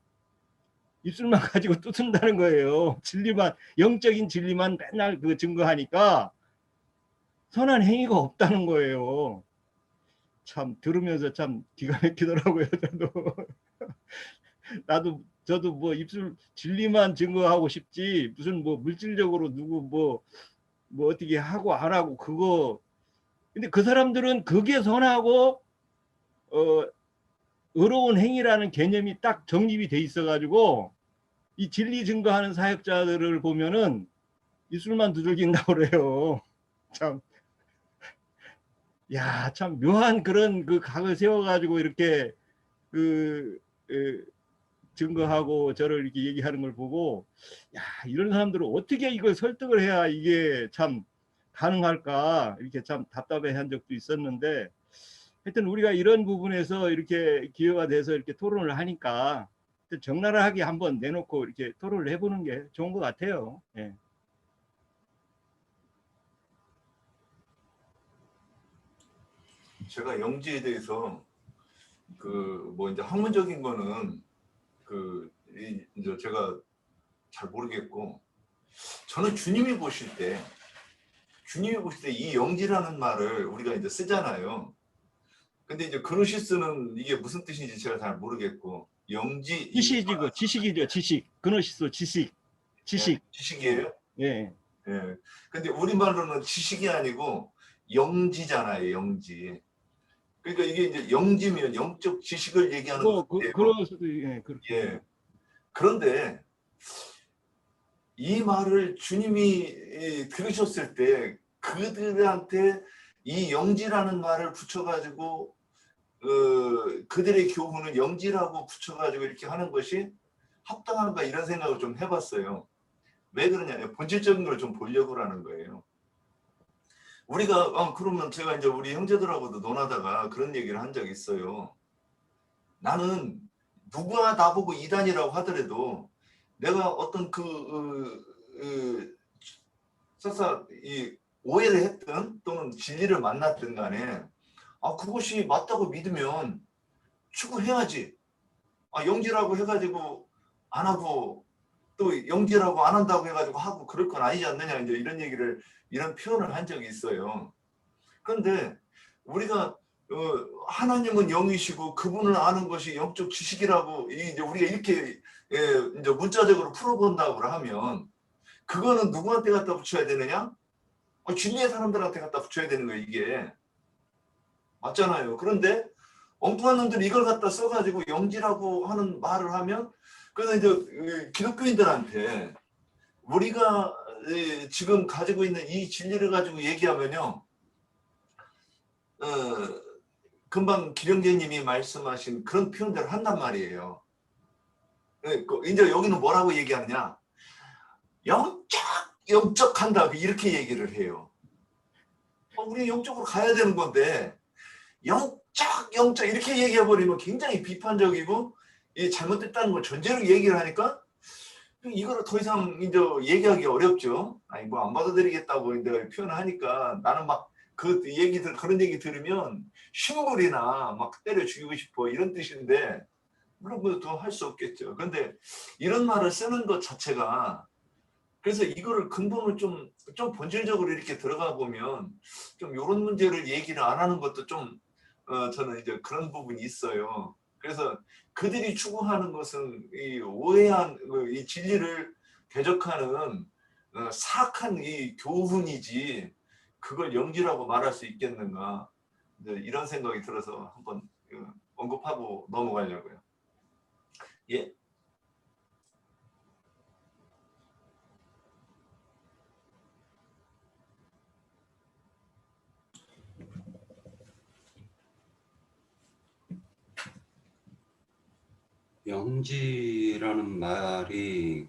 입술만 가지고 뜯는다는 거예요. 진리만 영적인 진리만 맨날 그 증거하니까 선한 행위가 없다는 거예요. 참 들으면서 참 기가 막히더라고요. 저도 뭐 입술 진리만 증거하고 싶지 무슨 뭐 물질적으로 누구 뭐 어떻게 하고 안 하고 그거. 근데 그 사람들은 그게 선하고 의로운 행위라는 개념이 딱 정립이 돼 있어가지고 이 진리 증거하는 사역자들을 보면은 입술만 두들긴다고 그래요. 참, 야, 참 묘한 그런 그 각을 세워가지고 이렇게 그 증거하고 저를 이렇게 얘기하는 걸 보고, 야, 이런 사람들은 어떻게 이걸 설득을 해야 이게 참 가능할까 이렇게 참 답답해 한 적도 있었는데, 하여튼 우리가 이런 부분에서 이렇게 기회가 돼서 이렇게 토론을 하니까 적나라하게 한번 내놓고 이렇게 토론을 해보는 게 좋은 것 같아요. 예. 제가 영지에 대해서 그 뭐 이제 학문적인 거는 이제 제가 잘 모르겠고, 저는 주님이 보실 때 이 영지라는 말을 우리가 이제 쓰잖아요. 근데 이제 그노시스는 이게 무슨 뜻인지 제가 잘 모르겠고, 영지 지식이고 지식이죠. 지식. 그노시스 지식. 예, 지식이에요. 예. 예. 근데 우리말로는 지식이 아니고 영지잖아요. 영지. 그러니까 이게 이제 영지면 영적 지식을 얘기하는 것 같아요. 그럴 수도 그렇게. 예. 그런데 이 말을 주님이 들으셨을 때 그들한테 이 영지라는 말을 붙여가지고 그들의 교훈은 영지라고 붙여가지고 이렇게 하는 것이 합당한가 이런 생각을 좀 해봤어요. 왜 그러냐, 본질적인 걸 좀 보려고 하는 거예요. 우리가 그러면 제가 이제 우리 형제들하고도 논하다가 그런 얘기를 한 적이 있어요. 나는 누가 나보고 이단이라고 하더라도 내가 어떤 설사 이 오해를 했든 또는 진리를 만났든 간에 그것이 맞다고 믿으면 추구해야지. 영지라고 해가지고 안 하고 또 영지라고 안 한다고 해가지고 하고 그럴 건 아니지 않느냐, 이제 이런 표현을 한 적이 있어요. 그런데 우리가 하나님은 영이시고 그분을 아는 것이 영적 지식이라고 이제 우리가 이렇게 이제 문자적으로 풀어본다고 하면 그거는 누구한테 갖다 붙여야 되느냐? 진리의 사람들한테 갖다 붙여야 되는 거예요, 이게. 맞잖아요. 그런데 엉뚱한 놈들이 이걸 갖다 써가지고 영지라고 하는 말을 하면, 그래서 이제 기독교인들한테 우리가 지금 가지고 있는 이 진리를 가지고 얘기하면요, 금방 기령제님이 말씀하신 그런 표현들을 한단 말이에요. 이제 여기는 뭐라고 얘기하느냐? 영적 한다, 이렇게 얘기를 해요. 우리 영적으로 가야 되는 건데 영적 이렇게 얘기해버리면 굉장히 비판적이고 잘못됐다는 걸 전제로 얘기를 하니까 이거를 더 이상 이제 얘기하기 어렵죠. 아니 뭐 안 받아들이겠다고 이제 표현을 하니까 나는 막 그런 얘기 들으면 신물이나 막 때려 죽이고 싶어 이런 뜻인데, 그런 것도 할 수 없겠죠. 그런데 이런 말을 쓰는 것 자체가, 그래서 이거를 근본을 좀 본질적으로 이렇게 들어가 보면 좀 이런 문제를 얘기를 안 하는 것도 좀 저는 이제 그런 부분이 있어요. 그래서 그들이 추구하는 것은 이 오해한 이 진리를 대적하는 사악한 이 교훈이지 그걸 영지라고 말할 수 있겠는가, 이런 생각이 들어서 한번 언급하고 넘어가려고요. 예. 영지라는 말이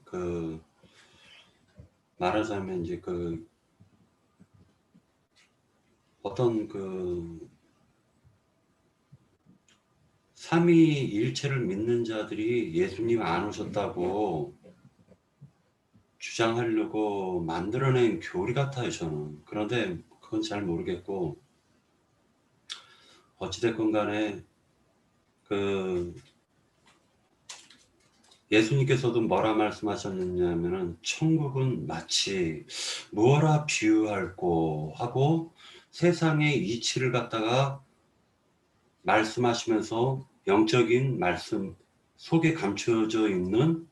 말하자면 이제 어떤 삼위일체를 믿는 자들이 예수님 안 오셨다고 주장하려고 만들어낸 교리 같아요, 저는. 그런데 그건 잘 모르겠고, 어찌됐건 간에 예수님께서도 뭐라 말씀하셨느냐면은 천국은 마치 무엇라 비유할꼬 하고 세상의 이치를 갖다가 말씀하시면서 영적인 말씀 속에 감춰져 있는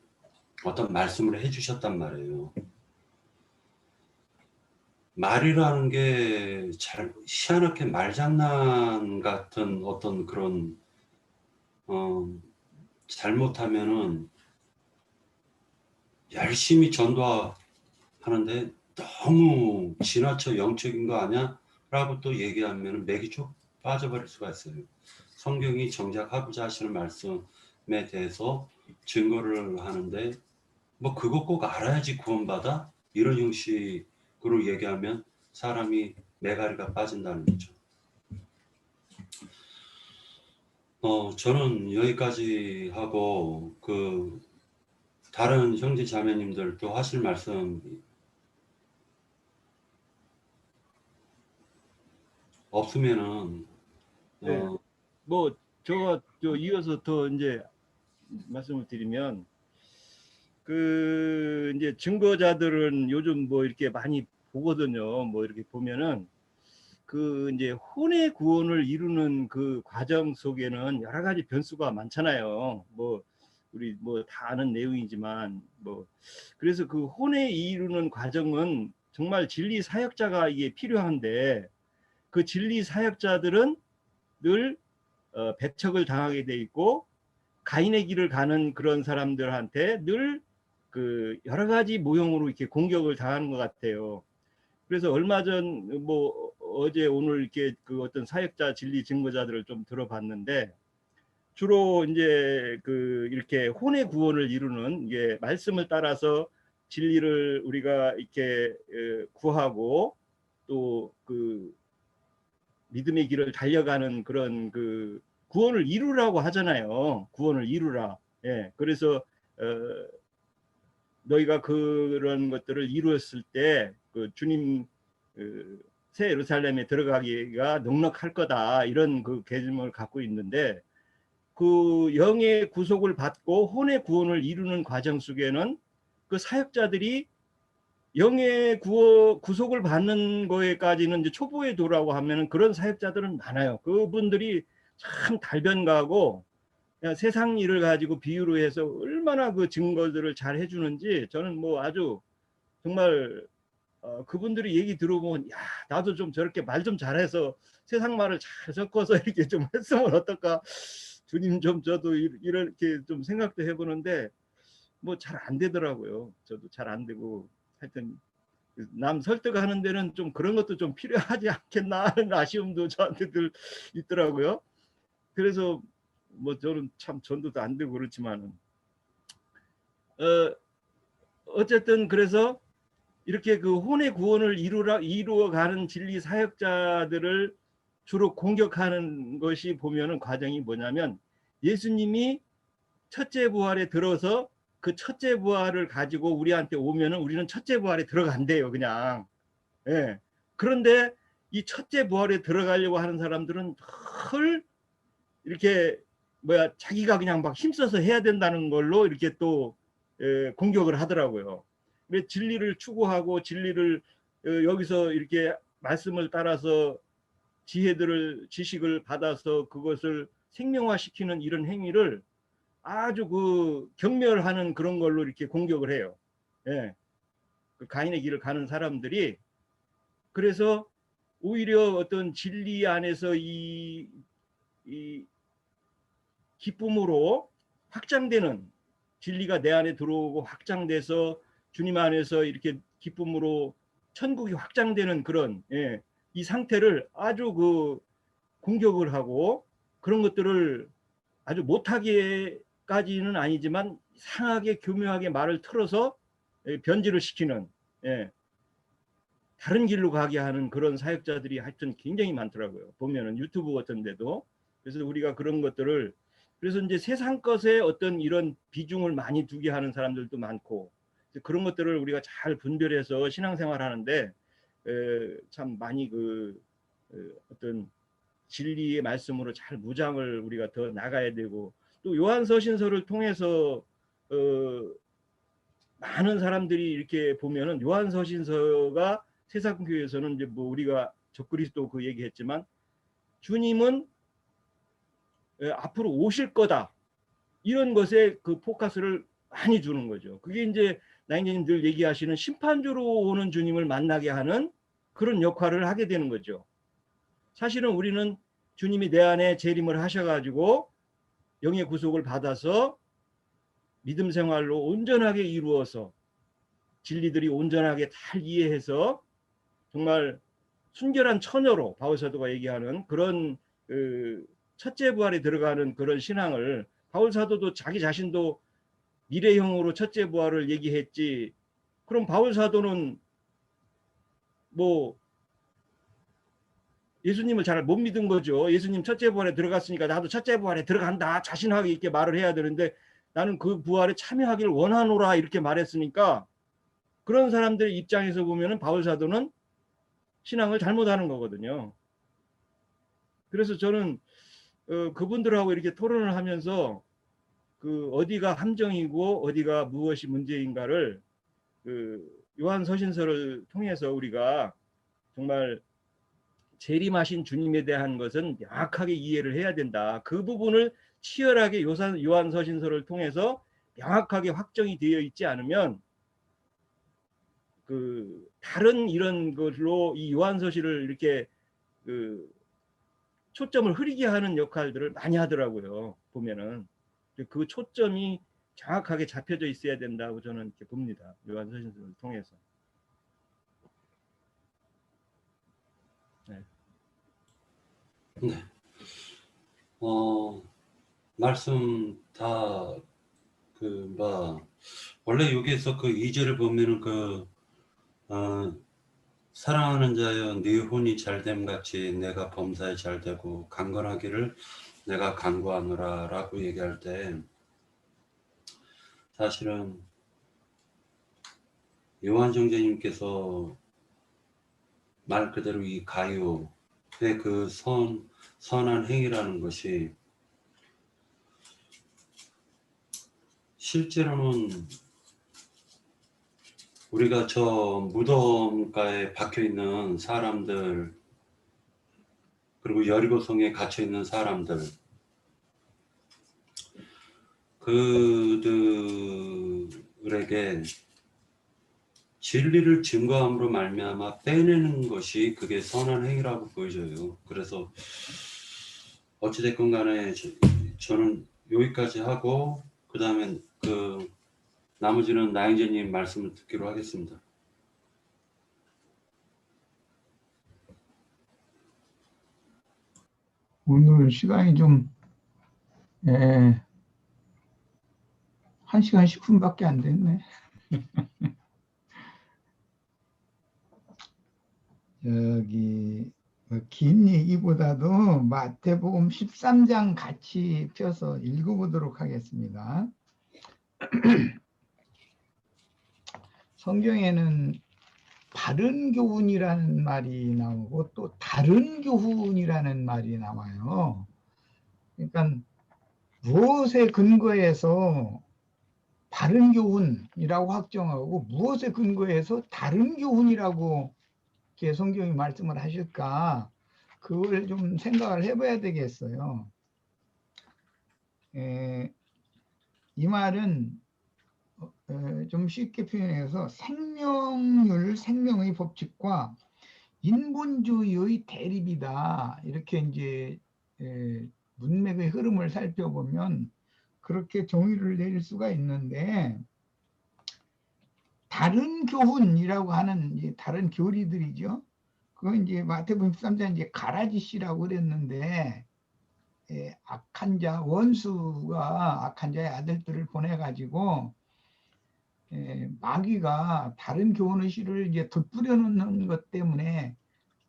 어떤 말씀을 해주셨단 말이에요. 말이라는 게 잘 희한하게 말장난 같은 어떤 그런 잘못하면은 열심히 전도하는데 너무 지나쳐 영적인 거 아니야? 라고 또 얘기하면 맥이 쭉 빠져버릴 수가 있어요. 성경이 정작 하고자 하시는 말씀에 대해서 증거를 하는데 뭐 그거 꼭 알아야지 구원받아? 이런 형식으로 얘기하면 사람이 매가리가 빠진다는 거죠. 저는 여기까지 하고 다른 형제 자매님들도 하실 말씀 없으면은 네. 뭐 저 이어서 더 이제 말씀을 드리면 이제 증거자들은 요즘 뭐 이렇게 많이 보거든요. 뭐 이렇게 보면은 이제 혼의 구원을 이루는 그 과정 속에는 여러 가지 변수가 많잖아요. 뭐 우리 뭐 다 아는 내용이지만 뭐 그래서 그 혼의 이루는 과정은 정말 진리 사역자가 이게 필요한데 그 진리 사역자들은 늘 배척을 당하게 돼 있고 가인의 길을 가는 그런 사람들한테 늘 여러 가지 모형으로 이렇게 공격을 당하는 것 같아요. 그래서 얼마 전 뭐 어제 오늘 이렇게 어떤 사역자 진리 증거자들을 좀 들어봤는데 주로 이제 이렇게 혼의 구원을 이루는 이게 말씀을 따라서 진리를 우리가 이렇게 구하고 또 믿음의 길을 달려가는 그런 구원을 이루라고 하잖아요. 구원을 이루라. 예. 그래서 너희가 그런 것들을 이루었을 때 주님 새 예루살렘에 들어가기가 넉넉할 거다. 이런 개념을 갖고 있는데 영의 구속을 받고 혼의 구원을 이루는 과정 속에는 그 사역자들이 영의 구속을 받는 거에까지는 이제 초보에 도라고 하면은 그런 사역자들은 많아요. 그분들이 참 달변가고 세상 일을 가지고 비유로 해서 얼마나 그 증거들을 잘 해주는지 저는 뭐 아주 정말 그분들이 얘기 들어보면 야 나도 좀 저렇게 말 좀 잘해서 세상 말을 잘 섞어서 이렇게 좀 했으면 어떨까 주님 좀 저도 이렇게 좀 생각도 해보는데 뭐 잘 안 되더라고요. 저도 잘 안 되고 하여튼 남 설득하는 데는 좀 그런 것도 좀 필요하지 않겠나 하는 아쉬움도 저한테 늘 있더라고요. 그래서 뭐 저는 참 전도도 안 되고 그렇지만은 어쨌든 그래서 이렇게 혼의 구원을 이루어가는 진리 사역자들을 주로 공격하는 것이 보면은 과정이 뭐냐면 예수님이 첫째 부활에 들어서 그 첫째 부활을 가지고 우리한테 오면은 우리는 첫째 부활에 들어간대요, 그냥. 예. 그런데 이 첫째 부활에 들어가려고 하는 사람들은 늘 이렇게 자기가 그냥 막 힘써서 해야 된다는 걸로 이렇게 또 공격을 하더라고요. 진리를 추구하고 진리를 여기서 이렇게 말씀을 따라서 지식을 받아서 그것을 생명화시키는 이런 행위를 아주 경멸하는 그런 걸로 이렇게 공격을 해요. 예. 가인의 길을 가는 사람들이 그래서 오히려 어떤 진리 안에서 이 기쁨으로 확장되는, 진리가 내 안에 들어오고 확장돼서 주님 안에서 이렇게 기쁨으로 천국이 확장되는 그런, 예, 이 상태를 아주 그 공격을 하고, 그런 것들을 아주 못하게까지는 아니지만 상하게 교묘하게 말을 틀어서 변질을 시키는, 예, 다른 길로 가게 하는 그런 사역자들이 하여튼 굉장히 많더라고요. 보면은 유튜브 같은 데도. 그래서 우리가 그런 것들을, 그래서 이제 세상 것에 어떤 이런 비중을 많이 두게 하는 사람들도 많고, 그런 것들을 우리가 잘 분별해서 신앙생활 하는데 참 많이 그 어떤 진리의 말씀으로 잘 무장을 우리가 더 나가야 되고, 또 요한서신서를 통해서 많은 사람들이 이렇게 보면은 요한서신서가 세상교회에서는 이제 뭐 우리가 적그리스도 그 얘기했지만 주님은 앞으로 오실 거다, 이런 것에 그 포커스를 많이 주는 거죠. 그게 이제 나인제님 늘 얘기하시는 심판주로 오는 주님을 만나게 하는 그런 역할을 하게 되는 거죠. 사실은 우리는 주님이 내 안에 재림을 하셔가지고 영의 구속을 받아서 믿음 생활로 온전하게 이루어서 진리들이 온전하게 잘 이해해서 정말 순결한 처녀로 바울사도가 얘기하는 그런 첫째 부활에 들어가는 그런 신앙을, 바울사도도 자기 자신도 미래형으로 첫째 부활을 얘기했지, 그럼 바울사도는 뭐 예수님을 잘 못 믿은 거죠. 예수님 첫째 부활에 들어갔으니까 나도 첫째 부활에 들어간다 자신하게 이렇게 말을 해야 되는데, 나는 그 부활에 참여하기를 원하노라 이렇게 말했으니까, 그런 사람들의 입장에서 보면은 바울사도는 신앙을 잘못하는 거거든요. 그래서 저는 그분들하고 이렇게 토론을 하면서 그 어디가 함정이고 어디가 무엇이 문제인가를 그 요한서신서를 통해서 우리가 정말 재림하신 주님에 대한 것은 명확하게 이해를 해야 된다. 그 부분을 치열하게 요한서신서를 통해서 명확하게 확정이 되어 있지 않으면 그 다른 이런 걸로 이 요한서신을 이렇게 그 초점을 흐리게 하는 역할들을 많이 하더라고요. 보면은 그 초점이 정확하게 잡혀져 있어야 된다고 저는 이렇게 봅니다. 요한서신서를 통해서. 네. 네. 말씀 다 원래 여기에서 그 2절을 보면은 사랑하는 자여 네 혼이 잘됨 같이 내가 범사에 잘되고 강건하기를 내가 간구하노라 라고 얘기할 때, 사실은 요한 정제님께서 말 그대로 이 가요의 그 선한 행위라는 것이 실제로는 우리가 저 무덤가에 박혀있는 사람들, 그리고 여리고성에 갇혀있는 사람들, 그들에게 진리를 증거함으로 말미암아 빼내는 것이 그게 선한 행위라고 보여져요. 그래서 어찌됐건 간에 저는 여기까지 하고 그 다음에 나머지는 나영재님 말씀을 듣기로 하겠습니다. 오늘 시간이 좀 1시간 10분밖에 안 됐네. 여기 긴 얘기보다도 마태복음 13장 같이 펴서 읽어보도록 하겠습니다. 성경에는 바른 교훈이라는 말이 나오고 또 다른 교훈이라는 말이 나와요. 그러니까 무엇에 근거해서 바른 교훈이라고 확정하고 무엇에 근거해서 다른 교훈이라고 이렇게 성경이 말씀을 하실까, 그걸 좀 생각을 해봐야 되겠어요. 이 말은 좀 쉽게 표현해서 생명의 법칙과 인본주의의 대립이다, 이렇게 이제 문맥의 흐름을 살펴보면 그렇게 정의를 내릴 수가 있는데, 다른 교훈이라고 하는 이제 다른 교리들이죠. 그건 이제 마태복음 13장 이제 가라지씨라고 그랬는데, 악한 자 원수가 악한 자의 아들들을 보내가지고 마귀가 다른 교훈의 씨를 이제 덧뿌려 놓는 것 때문에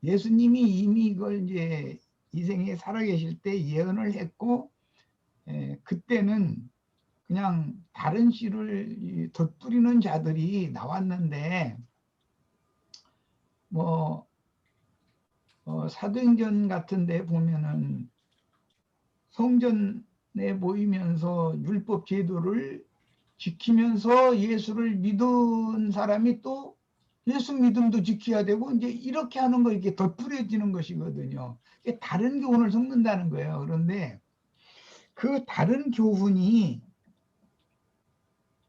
예수님이 이미 이걸 이제 이 생에 살아계실 때 예언을 했고, 그때는 그냥 다른 씨를 덧뿌리는 자들이 나왔는데, 뭐 사도행전 같은 데 보면은 성전에 모이면서 율법 제도를 지키면서 예수를 믿은 사람이 또 예수 믿음도 지켜야 되고, 이제 이렇게 하는 거 이렇게 덧뿌려지는 것이거든요. 이게 다른 교훈을 섞는다는 거예요. 그런데 그 다른 교훈이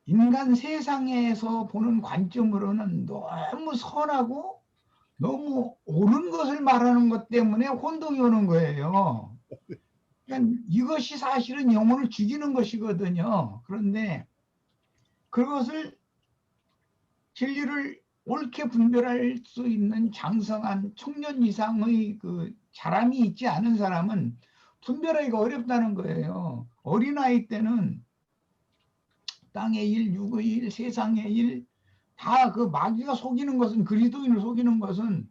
인간 세상에서 보는 관점으로는 너무 선하고 너무 옳은 것을 말하는 것 때문에 혼동이 오는 거예요. 그러니까 이것이 사실은 영혼을 죽이는 것이거든요. 그런데 그것을 진리를 옳게 분별할 수 있는 장성한 청년 이상의 그 자람이 있지 않은 사람은 분별하기가 어렵다는 거예요. 어린아이 때는 땅의 일, 육의 일, 세상의 일, 다 그 마귀가 속이는 것은, 그리스도인을 속이는 것은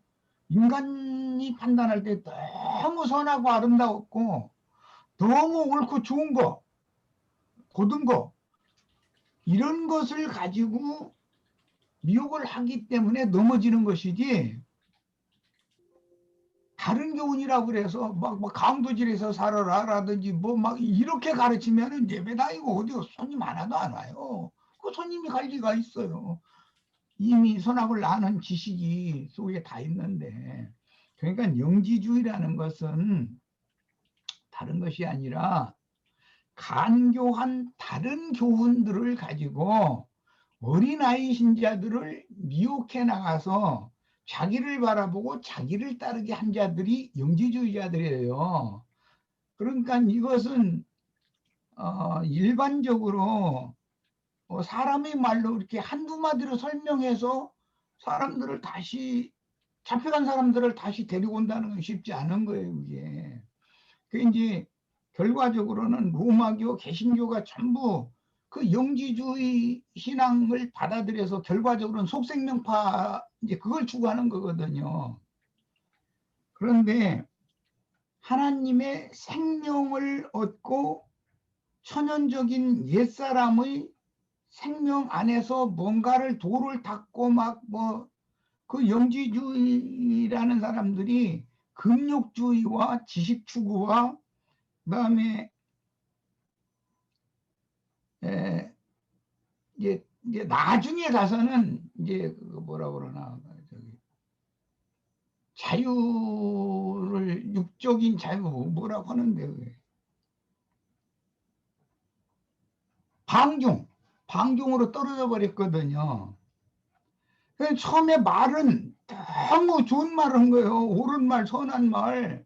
인간이 판단할 때 너무 선하고 아름다웠고 너무 옳고 좋은 거, 고든 거, 이런 것을 가지고 미혹을 하기 때문에 넘어지는 것이지, 다른 교훈이라고 그래서 막 강도질에서 살아라라든지 뭐 막 이렇게 가르치면은 예배당이고 어디 손님 하나도 안 와요. 그 손님이 갈 리가 있어요. 이미 선악을 아는 지식이 속에 다 있는데. 그러니까 영지주의라는 것은 다른 것이 아니라 간교한 다른 교훈들을 가지고 어린아이 신자들을 미혹해 나가서 자기를 바라보고 자기를 따르게 한 자들이 영지주의자들이에요. 그러니까 이것은 일반적으로 사람의 말로 이렇게 한두 마디로 설명해서 사람들을 다시, 잡혀간 사람들을 다시 데리고 온다는 건 쉽지 않은 거예요, 이게. 그 이제 결과적으로는 로마교, 개신교가 전부 그 영지주의 신앙을 받아들여서 결과적으로는 속생명파, 이제 그걸 추구하는 거거든요. 그런데 하나님의 생명을 얻고 천연적인 옛사람의 생명 안에서 뭔가를 도를 닦고 막 뭐 그 영지주의라는 사람들이 금욕주의와 지식 추구와 그다음에 이제 나중에 가서는 이제 그 뭐라 그러나 저기 자유를, 육적인 자유 뭐라고 하는데, 그게 방종으로 떨어져 버렸거든요. 그래서 처음에 말은 너무 좋은 말을 한 거예요. 옳은 말, 선한 말.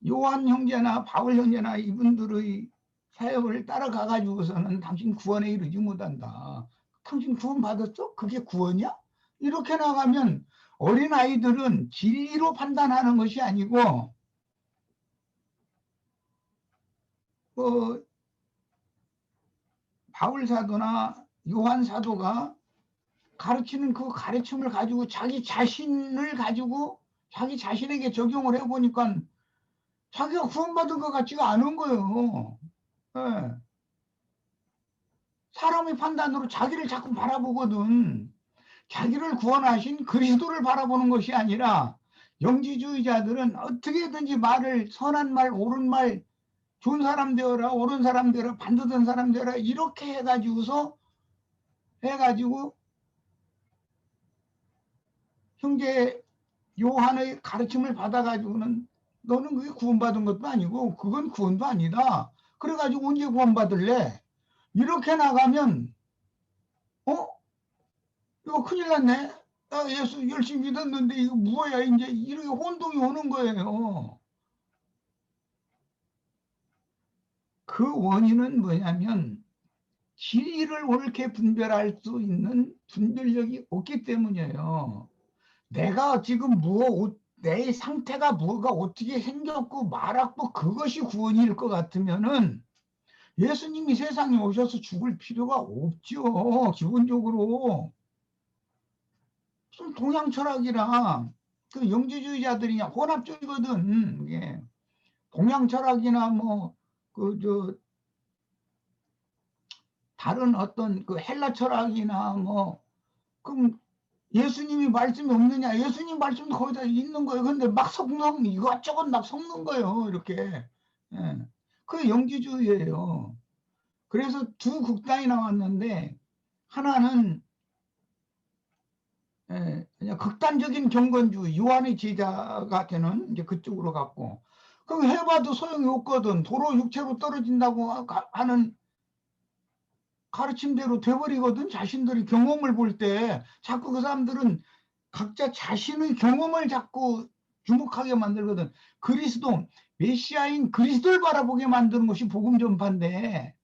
요한 형제나 바울 형제나 이분들의 사역을 따라가 가지고서는 당신 구원에 이르지 못한다. 당신 구원 받았어? 그게 구원이야? 이렇게 나가면 어린아이들은 진리로 판단하는 것이 아니고 바울 사도나 요한 사도가 가르치는 그 가르침을 가지고 자기 자신을 가지고 자기 자신에게 적용을 해보니까 자기가 구원받은 것 같지가 않은 거예요. 네. 사람의 판단으로 자기를 자꾸 바라보거든. 자기를 구원하신 그리스도를 바라보는 것이 아니라, 영지주의자들은 어떻게든지 말을, 선한 말, 옳은 말, 좋은 사람 되어라, 옳은 사람 되어라, 반듯한 사람 되어라, 이렇게 해가지고 형제 요한의 가르침을 받아가지고는 너는 그게 구원받은 것도 아니고 그건 구원도 아니다. 그래가지고 언제 구원받을래? 이렇게 나가면 이거 큰일 났네. 나 예수 열심히 믿었는데 이거 뭐야, 이제 이렇게 혼동이 오는 거예요. 그 원인은 뭐냐면 진리를 옳게 분별할 수 있는 분별력이 없기 때문이에요. 내가 지금 내 상태가 뭐가 어떻게 생겼고 말았고 그것이 구원일 것 같으면은 예수님이 세상에 오셔서 죽을 필요가 없죠. 기본적으로. 무슨 동양 철학이라 그 영지주의자들이 혼합주의거든. 이게 동양 철학이나 뭐 다른 어떤 그 헬라 철학이나 뭐 그럼 예수님이 말씀이 없느냐? 예수님 말씀도 거기다 있는 거예요. 근데 막 이것저것 막 섞는 거예요. 이렇게. 예. 그게 영지주의예요. 그래서 두 극단이 나왔는데 하나는 그냥 극단적인 경건주의, 요한의 제자가 되는 이제 그쪽으로 갔고, 그럼 해봐도 소용이 없거든. 도로 육체로 떨어진다고 하는 가르침대로 돼버리거든. 자신들이 경험을 볼 때 자꾸 그 사람들은 각자 자신의 경험을 자꾸 주목하게 만들거든. 그리스도, 메시아인 그리스도를 바라보게 만드는 것이 복음 전파인데,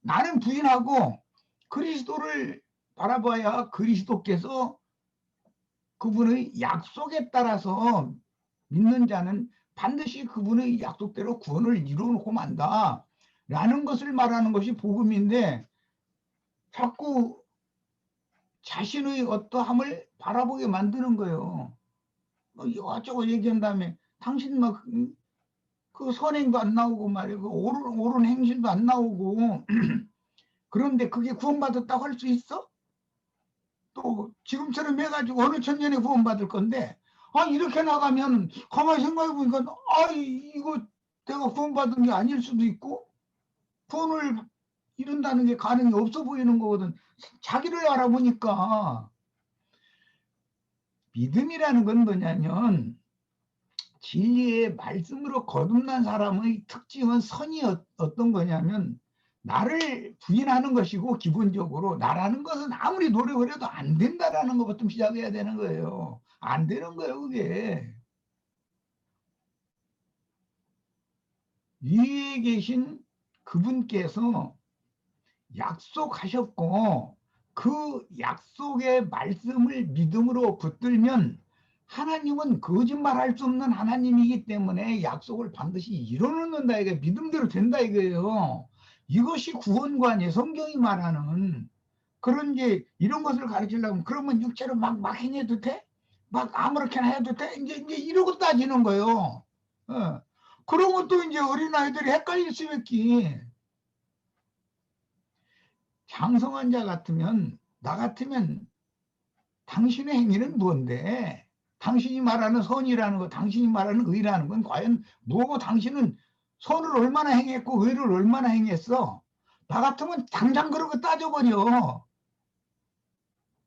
나는 부인하고 그리스도를 바라봐야 그리스도께서 그분의 약속에 따라서 믿는 자는 반드시 그분의 약속대로 구원을 이루어놓고 만다 라는 것을 말하는 것이 복음인데, 자꾸 자신의 어떠함을 바라보게 만드는 거예요. 이것저것 얘기한 다음에 당신 막 그 선행도 안 나오고 말이야. 그 옳은 행실도 안 나오고 그런데 그게 구원받았다고 할 수 있어? 또 지금처럼 해가지고 어느 천년에 구원받을 건데, 이렇게 나가면 가만히 생각해 보니까 이거 내가 구원받은 게 아닐 수도 있고 구원을 이룬다는 게 가능이 없어 보이는 거거든. 자기를 알아보니까. 믿음이라는 건 뭐냐면 진리의 말씀으로 거듭난 사람의 특징은 선이 어떤 거냐면 나를 부인하는 것이고, 기본적으로 나라는 것은 아무리 노력을 해도 안 된다라는 것부터 시작해야 되는 거예요. 안 되는 거예요, 그게. 위에 계신 그분께서 약속하셨고 그 약속의 말씀을 믿음으로 붙들면 하나님은 거짓말할 수 없는 하나님이기 때문에 약속을 반드시 이뤄놓는다. 이게 믿음대로 된다 이거예요. 이것이 구원관이에요. 성경이 말하는 그런 게 이런 것을 가르치려면 그러면 육체로 막 행해도 돼? 막 아무렇게나 해도 돼? 이제 이러고 따지는 거예요. 그러면 또 이제 어린아이들이 헷갈릴 수밖에. 장성한 자 같으면, 나 같으면 당신의 행위는 뭔데? 당신이 말하는 선이라는 거, 당신이 말하는 의라는 건 과연 뭐고, 당신은 선을 얼마나 행했고 의를 얼마나 행했어? 나 같으면 당장 그런 거 따져버려.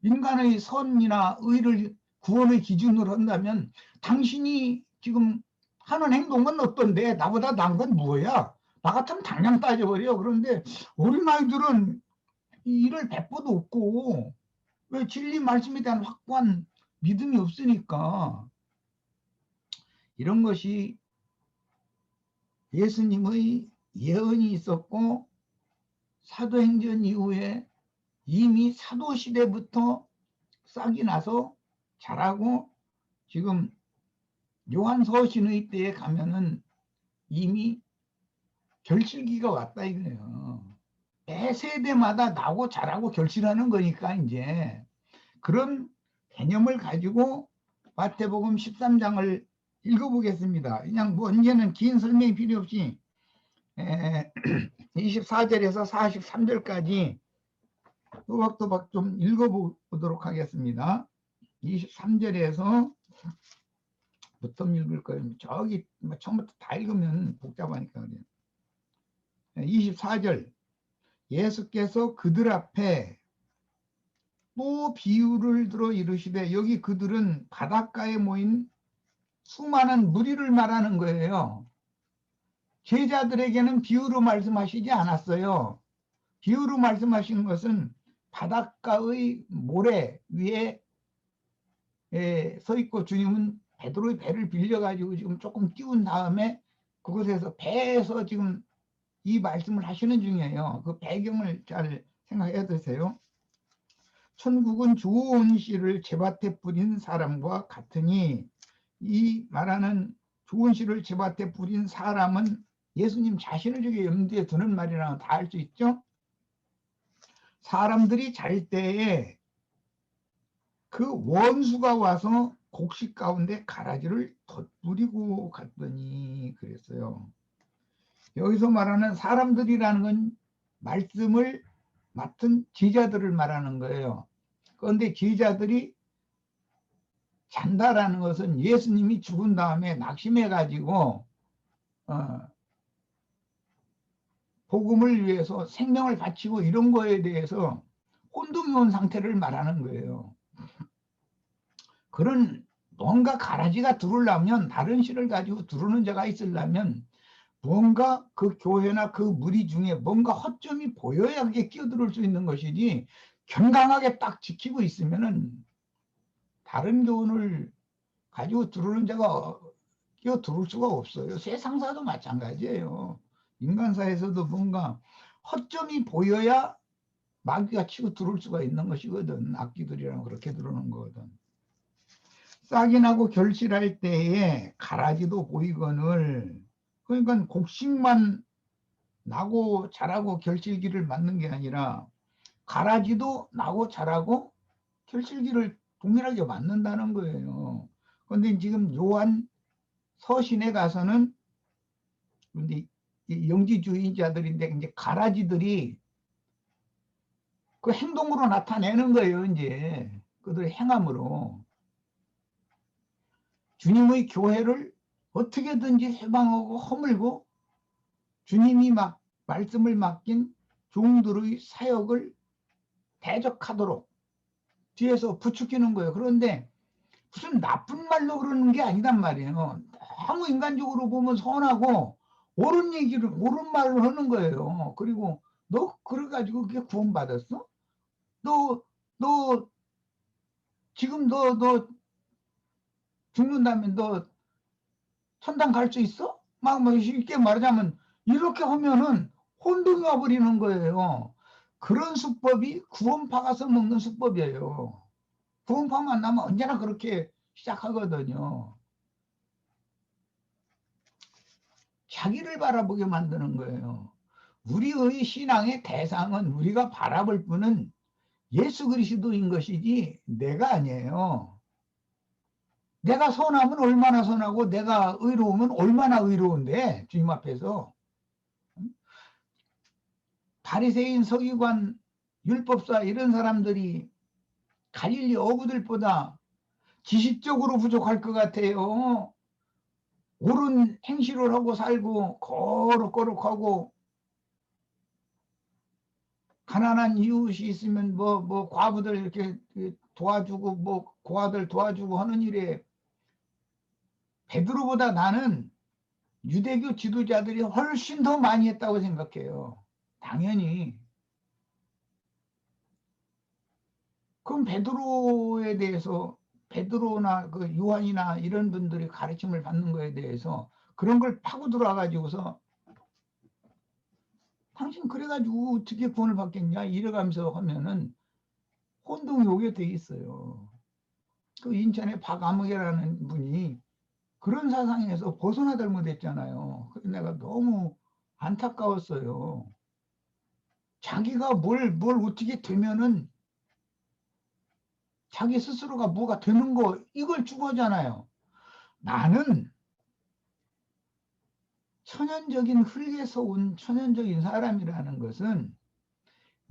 인간의 선이나 의를 구원의 기준으로 한다면 당신이 지금 하는 행동은 어떤데? 나보다 나은 건 뭐야? 나 같으면 당장 따져버려. 그런데 어린아이들은 이를 배포도 없고, 왜 진리 말씀에 대한 확고한 믿음이 없으니까. 이런 것이 예수님의 예언이 있었고, 사도행전 이후에 이미 사도시대부터 싹이 나서 자라고, 지금 요한서신의 때에 가면은 이미 결실기가 왔다 이거예요. 매 세대마다 나고 자라고 결실하는 거니까 이제 그런 개념을 가지고 마태복음 13장을 읽어보겠습니다. 그냥 뭐 이제는 긴 설명이 필요 없이 24절에서 43절까지 또박또박 좀 읽어보도록 하겠습니다. 23절에서 부터 읽을 거예요. 저기 처음부터 다 읽으면 복잡하니까 그래요. 24절 예수께서 그들 앞에 또 비유를 들어 이르시되, 여기 그들은 바닷가에 모인 수많은 무리를 말하는 거예요. 제자들에게는 비유로 말씀하시지 않았어요. 비유로 말씀하신 것은 바닷가의 모래 위에 서 있고, 주님은 베드로의 배를 빌려가지고 지금 조금 띄운 다음에 그곳에서 배에서 지금 이 말씀을 하시는 중이에요. 그 배경을 잘 생각해 두세요. 천국은 좋은 씨를 제밭에 뿌린 사람과 같으니, 이 말하는 좋은 씨를 제밭에 뿌린 사람은 예수님 자신을 저기 염두에 두는 말이라고 다 알 수 있죠. 사람들이 잘 때에 그 원수가 와서 곡식 가운데 가라지를 덧뿌리고 갔더니 그랬어요. 여기서 말하는 사람들이라는 건 말씀을 맡은 제자들을 말하는 거예요. 그런데 제자들이 잔다라는 것은 예수님이 죽은 다음에 낙심해 가지고 복음을 위해서 생명을 바치고 이런 거에 대해서 혼동이 온 상태를 말하는 거예요. 그런 뭔가 가라지가 들어오려면, 다른 씨를 가지고 들어오는 자가 있으려면 뭔가 그 교회나 그 무리 중에 뭔가 허점이 보여야 그게 끼어들을 수 있는 것이지, 견강하게 딱 지키고 있으면은 다른 교훈을 가지고 들어오는 자가 끼어들을 수가 없어요. 세상사도 마찬가지예요. 인간사에서도 뭔가 허점이 보여야 마귀가 치고 들어올 수가 있는 것이거든. 악기들이랑 그렇게 들어오는 거거든. 싹이 나고 결실할 때에 가라지도 보이거늘, 그러니까 곡식만 나고 자라고 결실기를 맞는 게 아니라 가라지도 나고 자라고 결실기를 동일하게 맞는다는 거예요. 그런데 지금 요한 서신에 가서는 근데 영지주의자들인데 이제 가라지들이 그 행동으로 나타내는 거예요. 이제 그들의 행함으로 주님의 교회를 어떻게든지 해방하고 허물고 주님이 막 말씀을 맡긴 종들의 사역을 대적하도록 뒤에서 부추기는 거예요. 그런데 무슨 나쁜 말로 그러는 게 아니단 말이에요. 너무 인간적으로 보면 선하고 옳은 얘기를, 옳은 말을 하는 거예요. 그리고 너 그래가지고 그게 구원받았어? 너 지금 너 죽는다면 너 천당 갈 수 있어? 막 쉽게 말하자면 이렇게 하면은 혼동이 와버리는 거예요. 그런 수법이 구원파 가서 먹는 수법이에요. 구원파 만나면 언제나 그렇게 시작하거든요. 자기를 바라보게 만드는 거예요. 우리의 신앙의 대상은, 우리가 바라볼 분은 예수 그리스도인 것이지 내가 아니에요. 내가 선하면 얼마나 선하고 내가 의로우면 얼마나 의로운데 주님 앞에서. 바리새인, 서기관, 율법사 이런 사람들이 갈릴리 어부들보다 지식적으로 부족할 것 같아요. 옳은 행실을 하고 살고 거룩거룩하고 가난한 이웃이 있으면 뭐 과부들 이렇게 도와주고 뭐 고아들 도와주고 하는 일에 베드로보다 나는 유대교 지도자들이 훨씬 더 많이 했다고 생각해요. 당연히. 그럼 베드로에 대해서, 베드로나 그 요한이나 이런 분들이 가르침을 받는 거에 대해서 그런 걸 파고 들어와가지고서 당신 그래가지고 어떻게 구원을 받겠냐 이래가면서 하면은 혼동이 오게 돼 있어요. 그 인천의 박아무개라는 분이 그런 사상에서 벗어나들 못했잖아요. 그래서 내가 너무 안타까웠어요. 자기가 뭘 어떻게 되면은 자기 스스로가 뭐가 되는 거 이걸 추구하잖아요. 나는 천연적인 흙에서 온 천연적인 사람이라는 것은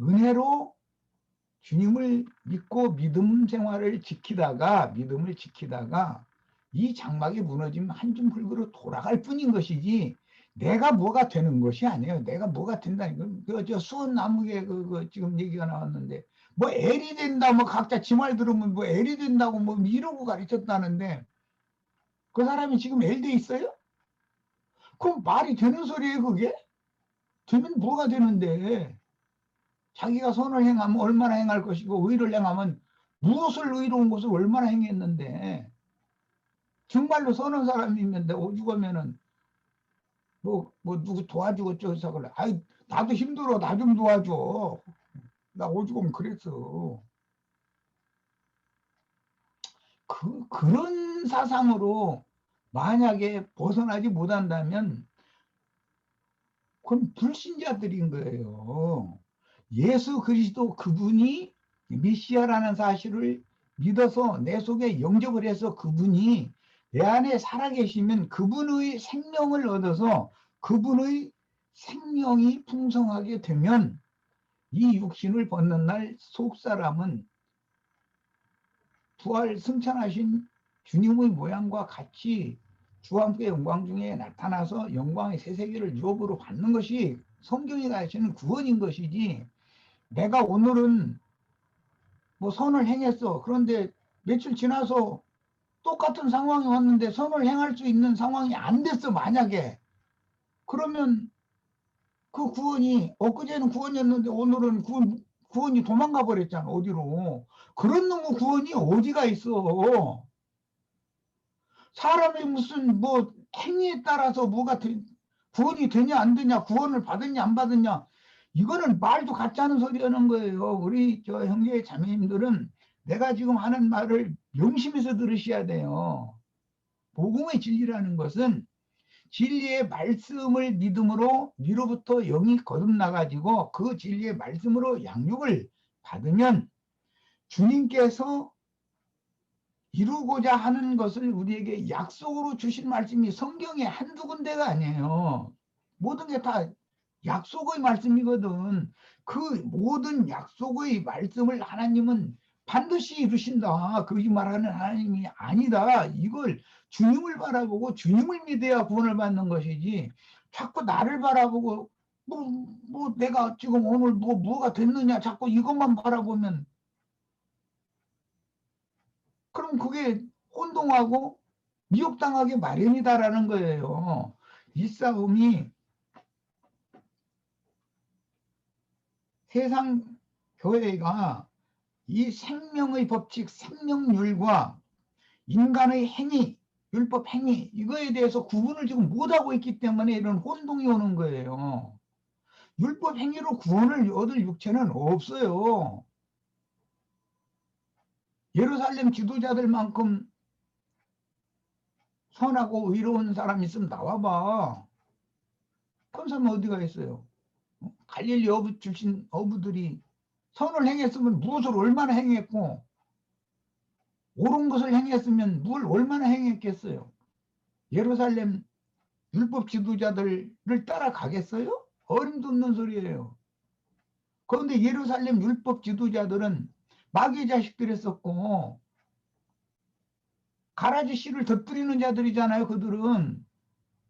은혜로 주님을 믿고 믿음 생활을 지키다가 이 장막이 무너지면 한 줌 흙으로 돌아갈 뿐인 것이지 내가 뭐가 되는 것이 아니에요. 내가 뭐가 된다는 건 저 수원 나무에 지금 얘기가 나왔는데 뭐 엘이 된다 뭐 각자 지 말 들으면 뭐 엘이 된다고 뭐 이러고 가르쳤다는데 그 사람이 지금 엘 돼 있어요? 그럼 말이 되는 소리예요 그게? 되면 뭐가 되는데 자기가 선을 행하면 얼마나 행할 것이고 의를 행하면 무엇을 의로운 것을 얼마나 행했는데 정말로 선한 사람이면 오죽하면은 뭐 누구 도와주고 어쩌서 그래. 아이, 나도 힘들어. 나 좀 도와줘. 나 오죽하면 그랬어. 그런 사상으로 만약에 벗어나지 못한다면 그건 불신자들인 거예요. 예수 그리스도 그분이 메시아라는 사실을 믿어서 내 속에 영접을 해서 그분이 내 안에 살아계시면 그분의 생명을 얻어서 그분의 생명이 풍성하게 되면 이 육신을 벗는 날 속사람은 부활 승천하신 주님의 모양과 같이 주와 함께 영광 중에 나타나서 영광의 새 세계를 유업으로 받는 것이 성경이 가르치는 구원인 것이지, 내가 오늘은 뭐 선을 행했어. 그런데 며칠 지나서 똑같은 상황이 왔는데 선을 행할 수 있는 상황이 안 됐어, 만약에. 그러면 그 구원이 엊그제는 구원이었는데 오늘은 구원이 도망가 버렸잖아, 어디로. 그런 놈의 구원이 어디가 있어. 사람이 무슨 뭐 행위에 따라서 구원이 되냐 안 되냐, 구원을 받았냐 안 받았냐, 이거는 말도 같지 않은 소리 하는 거예요. 우리 저 형제 자매님들은 내가 지금 하는 말을 명심해서 들으셔야 돼요. 복음의 진리라는 것은 진리의 말씀을 믿음으로 위로부터 영이 거듭나가지고 그 진리의 말씀으로 양육을 받으면 주님께서 이루고자 하는 것을 우리에게 약속으로 주신 말씀이 성경에 한두 군데가 아니에요. 모든 게 다 약속의 말씀이거든. 그 모든 약속의 말씀을 하나님은 반드시 이루신다. 그 말하는 하나님이 아니다. 이걸 주님을 바라보고 주님을 믿어야 구원을 받는 것이지, 자꾸 나를 바라보고 뭐 내가 지금 오늘 뭐가 됐느냐 자꾸 이것만 바라보면 그럼 그게 혼동하고 미혹당하게 마련이다라는 거예요. 이 싸움이 세상 교회가 이 생명의 법칙, 생명률과 인간의 행위, 율법 행위, 이거에 대해서 구분을 지금 못하고 있기 때문에 이런 혼동이 오는 거예요. 율법 행위로 구원을 얻을 육체는 없어요. 예루살렘 지도자들만큼 선하고 의로운 사람 있으면 나와봐. 그런 사람 어디가 있어요? 갈릴리 어부 출신 어부들이 선을 행했으면 무엇을 얼마나 행했고, 옳은 것을 행했으면 뭘 얼마나 행했겠어요? 예루살렘 율법 지도자들을 따라가겠어요? 어림도 없는 소리예요. 그런데 예루살렘 율법 지도자들은 마귀의 자식들이었고 가라지 씨를 덧부리는 자들이잖아요, 그들은.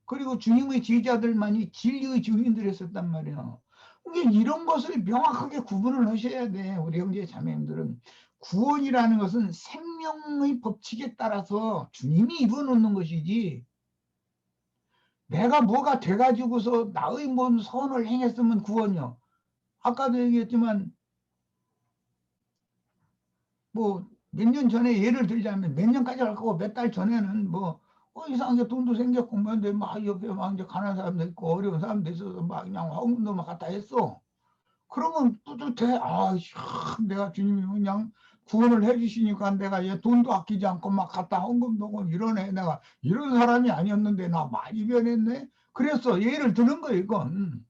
그리고 주님의 제자들만이 진리의 증인들이었단 말이에요. 그러니까 이런 것을 명확하게 구분을 하셔야 돼, 우리 형제 자매님들은. 구원이라는 것은 생명의 법칙에 따라서 주님이 이루어놓는 것이지, 내가 뭐가 돼가지고서 나의 뭔 선을 행했으면 구원이요. 아까도 얘기했지만 뭐 몇 년 전에 예를 들자면, 몇 년까지 할 거고 몇 달 전에는 뭐 이상하게 돈도 생겼고 뭔데 막 옆에 막 이제 가난한 사람도 있고 어려운 사람도 있어서 막 그냥 헌금도 막 갖다 했어. 그러면 뿌듯해. 아, 내가 주님이 그냥 구원을 해주시니까 내가 얘 돈도 아끼지 않고 막 갖다 헌금도 하고 이러네. 내가 이런 사람이 아니었는데 나 많이 변했네. 그래서 예를 드는 거예요, 이건.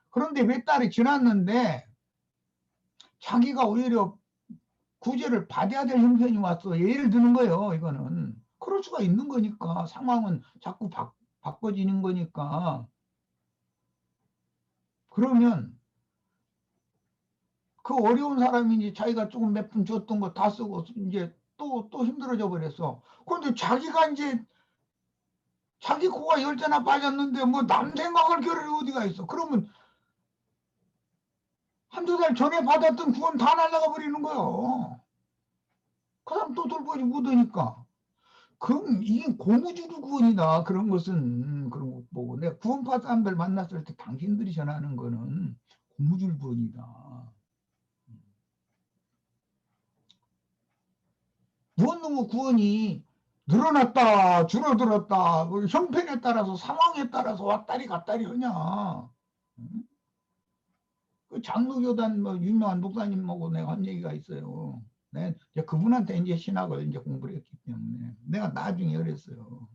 그런데 몇 달이 지났는데 자기가 오히려 구제를 받아야 될 형편이 왔어. 예를 드는 거예요, 이거는. 그럴 수가 있는 거니까. 상황은 자꾸 바꿔지는 거니까. 그러면 그 어려운 사람이 이제 자기가 조금 몇 푼 줬던 거 다 쓰고 이제 또 힘들어져 버렸어. 그런데 자기가 이제 자기 코가 열 개나 빠졌는데 뭐 남 생각할 겨를이 어디가 있어. 그러면 한두 달 전에 받았던 구원 다 날아가 버리는 거예요. 그 사람 또 돌보지 못하니까. 그럼 이게 고무줄 구원이다. 그런 것은 그런 거 보고 내가 구원파 사람들 만났을 때 당신들이 전하는 거는 고무줄 구원이다. 무엇 놈의 구원이 늘어났다, 줄어들었다, 뭐 형편에 따라서 상황에 따라서 왔다리 갔다리 하냐. 응? 그 장로교단 뭐 유명한 목사님하고 내가 한 얘기가 있어요. 네, 이제 그분한테 이제 신학을 이제 공부를 했기 때문에 내가 나중에 그랬어요.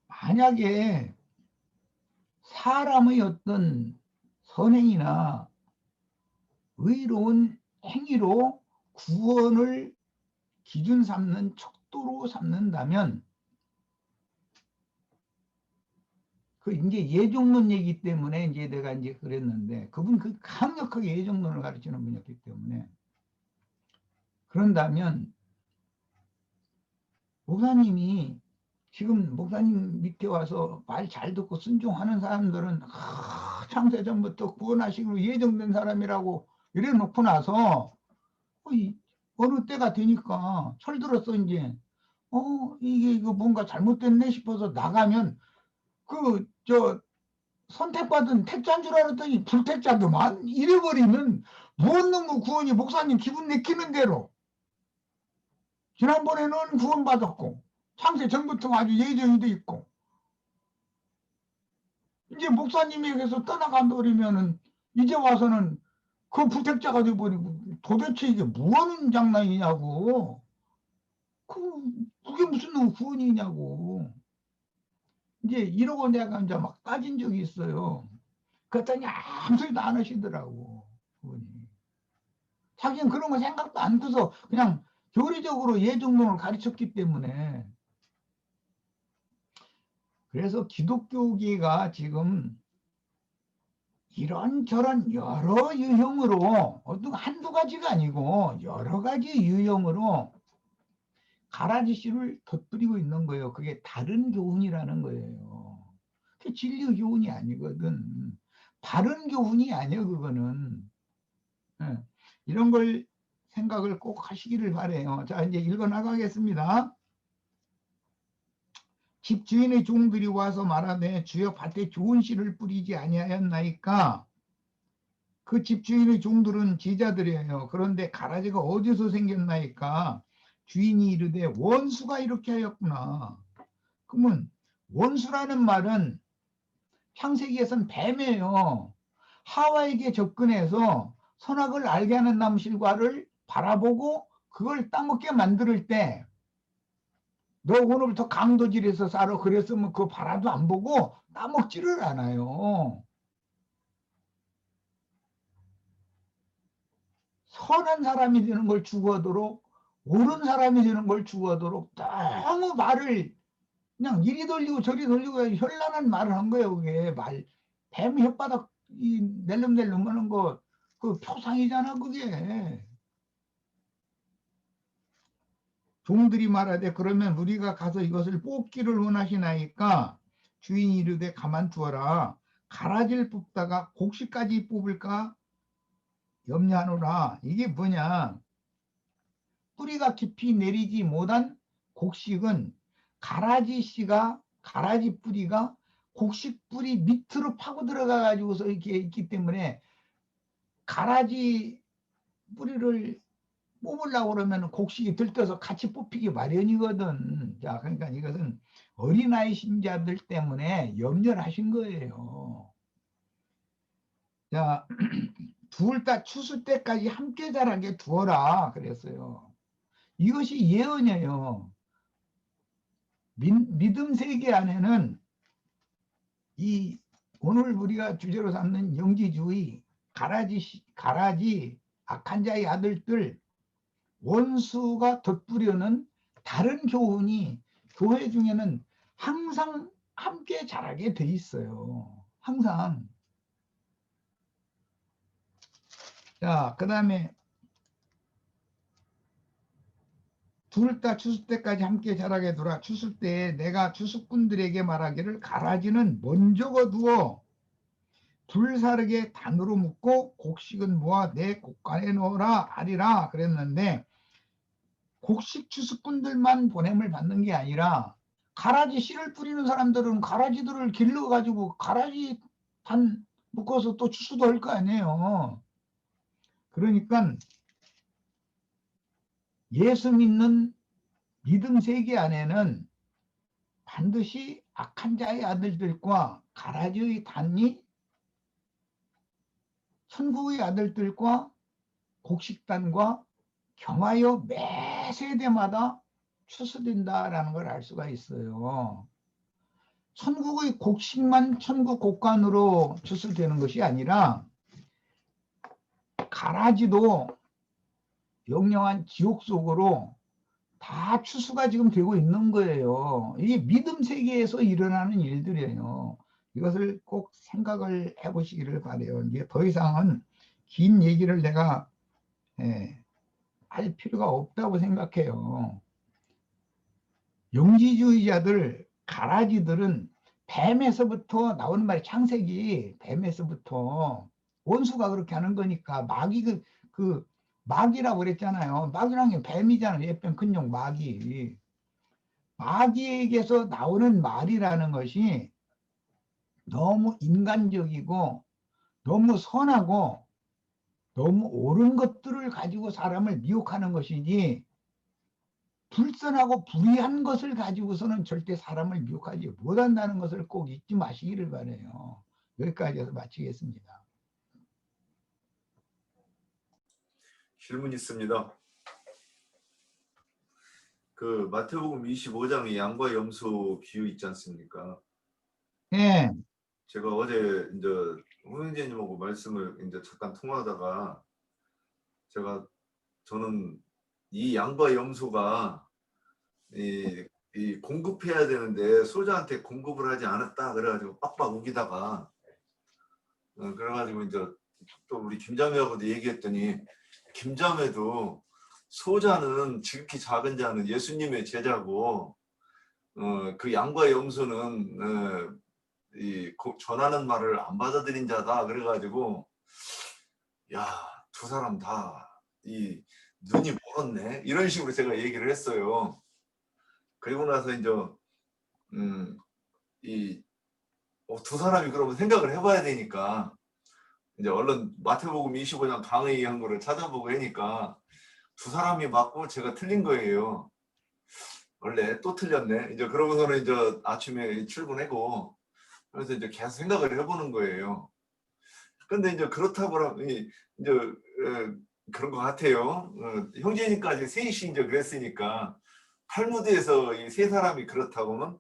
만약에 사람의 어떤 선행이나 의로운 행위로 구원을 기준 삼는 척도로 삼는다면 그 이제 예종론 얘기 때문에 이제 내가 이제 그랬는데 그분 그 강력하게 예종론을 가르치는 분이었기 때문에 그런다면 목사님이 지금 목사님 밑에 와서 말 잘 듣고 순종하는 사람들은 창세전부터 구원하시기로 예정된 사람이라고 이래 놓고 나서 어느 때가 되니까 철들었어 이제 이게 이거 뭔가 잘못됐네 싶어서 나가면 선택받은 택자인 줄 알았더니 불택자도만 이래버리면 무엇 놈의 구원이 목사님 기분 내키는 대로 지난번에는 구원받았고 창세 전부터 아주 예정이 돼 있고 이제 목사님에게서 떠나가버리면은 이제 와서는 그 불택자가 돼버리고 도대체 이게 뭐하는 장난이냐고 그게 무슨 구원이냐고 이제 이러고 내가 이제 막 따진 적이 있어요. 그랬더니 아무 소리도 안 하시더라고 그분이. 자기는 그런 거 생각도 안 해서 그냥 교리적으로 예정론을 가르쳤기 때문에. 그래서 기독교계가 지금 이런저런 여러 유형으로 어떤 한두 가지가 아니고 여러 가지 유형으로 가라지씨를 덧뿌리고 있는 거예요. 그게 다른 교훈이라는 거예요. 그게 진리 교훈이 아니거든. 바른 교훈이 아니에요. 그거는. 이런 걸 생각을 꼭 하시기를 바라요. 자, 이제 읽어 나가겠습니다. 집주인의 종들이 와서 말하되 주여 밭에 좋은 씨를 뿌리지 아니하였나이까. 그 집주인의 종들은 제자들이에요. 그런데 가라지가 어디서 생겼나이까. 주인이 이르되 원수가 이렇게 하였구나. 그러면 원수라는 말은 창세기에선 뱀이에요. 하와에게 접근해서 선악을 알게 하는 나무 실과를 바라보고 그걸 따먹게 만들 때 너 오늘부터 강도질해서 살아 그랬으면 그거 바라도 안 보고 따먹지를 않아요. 선한 사람이 되는 걸 추구하도록 옳은 사람이 되는 걸 추구하도록 너무 말을 그냥 이리 돌리고 저리 돌리고 현란한 말을 한 거예요. 그게 뱀 혓바닥 낼름낼름 하는 거 그 표상이잖아 그게. 종들이 말하되 그러면 우리가 가서 이것을 뽑기를 원하시나이까. 주인이 이르되 가만두어라. 가라지를 뽑다가 곡식까지 뽑을까 염려하노라. 이게 뭐냐, 뿌리가 깊이 내리지 못한 곡식은 가라지 뿌리가 곡식 뿌리 밑으로 파고 들어가 가지고서 이렇게 있기 때문에 가라지 뿌리를 뽑으려고 그러면 곡식이 들떠서 같이 뽑히기 마련이거든. 자, 그러니까 이것은 어린아이 신자들 때문에 염려를 하신 거예요. 자, 둘 다 추수 때까지 함께 자라게 두어라 그랬어요. 이것이 예언이에요. 믿음 세계 안에는 이 오늘 우리가 주제로 삼는 영지주의, 가라지 악한 자의 아들들, 원수가 덧뿌려는 다른 교훈이 교회 중에는 항상 함께 자라게 돼 있어요. 항상. 자, 그 다음에 둘 다 추수 때까지 함께 자라게 두라. 추수 때에 내가 추수꾼들에게 말하기를 가라지는 먼저 거두어 불사르게 단으로 묶고 곡식은 모아 내 곡간에 넣어라 하리라 그랬는데, 곡식 추수꾼들만 보냄을 받는 게 아니라 가라지 씨를 뿌리는 사람들은 가라지들을 길러가지고 가라지 단 묶어서 또 추수도 할 거 아니에요. 그러니까 예수 믿는 믿음 세계 안에는 반드시 악한 자의 아들들과 가라지의 단이 천국의 아들들과 곡식단과 경하여 매 세대마다 추수된다라는 걸 알 수가 있어요. 천국의 곡식만 천국 곡간으로 추수되는 것이 아니라 가라지도 영영한 지옥 속으로 다 추수가 지금 되고 있는 거예요. 이게 믿음 세계에서 일어나는 일들이에요. 이것을 꼭 생각을 해보시기를 바래요. 이게 더 이상은 긴 얘기를 내가 할 필요가 없다고 생각해요. 영지주의자들, 가라지들은 뱀에서부터 나오는 말이 창세기 뱀에서부터 원수가 그렇게 하는 거니까 마귀 그 마귀라고 그랬잖아요. 마귀라는 게 뱀이잖아요. 예쁜 큰용 마귀. 마귀에게서 나오는 말이라는 것이 너무 인간적이고 너무 선하고 너무 옳은 것들을 가지고 사람을 미혹하는 것이지 불선하고 불의한 것을 가지고서는 절대 사람을 미혹하지 못한다는 것을 꼭 잊지 마시기를 바라요. 여기까지 해서 마치겠습니다. 질문 있습니다. 그 마태복음 25장의 양과 염소 비유 있지 않습니까? 예, 제가 어제 이제 홍영재님하고 말씀을 이제 잠깐 통화하다가 저는 이 양과 염소가 이 공급해야 되는데 소자한테 공급을 하지 않았다 그래가지고 빡빡 우기다가 그래가지고 이제 또 우리 김자매하고도 얘기했더니 김자매도 소자는 지극히 작은 자는 예수님의 제자고 그 양과 염소는 전하는 말을 안 받아들인 자다 그래가지고 야, 두 사람 다 이 눈이 멀었네 이런 식으로 제가 얘기를 했어요. 그리고 나서 이제 두 사람이 그러면 생각을 해봐야 되니까 이제 얼른 마태복음 25장 강의한 거를 찾아보고 하니까 두 사람이 맞고 제가 틀린 거예요. 원래 또 틀렸네. 이제 그러고서는 이제 아침에 출근하고 그래서 이제 계속 생각을 해보는 거예요. 근데 이제 그렇다고 하면 이제 그런 것 같아요. 형제님까지 셋이 이제 그랬으니까 탈무드에서 이 세 사람이 그렇다고는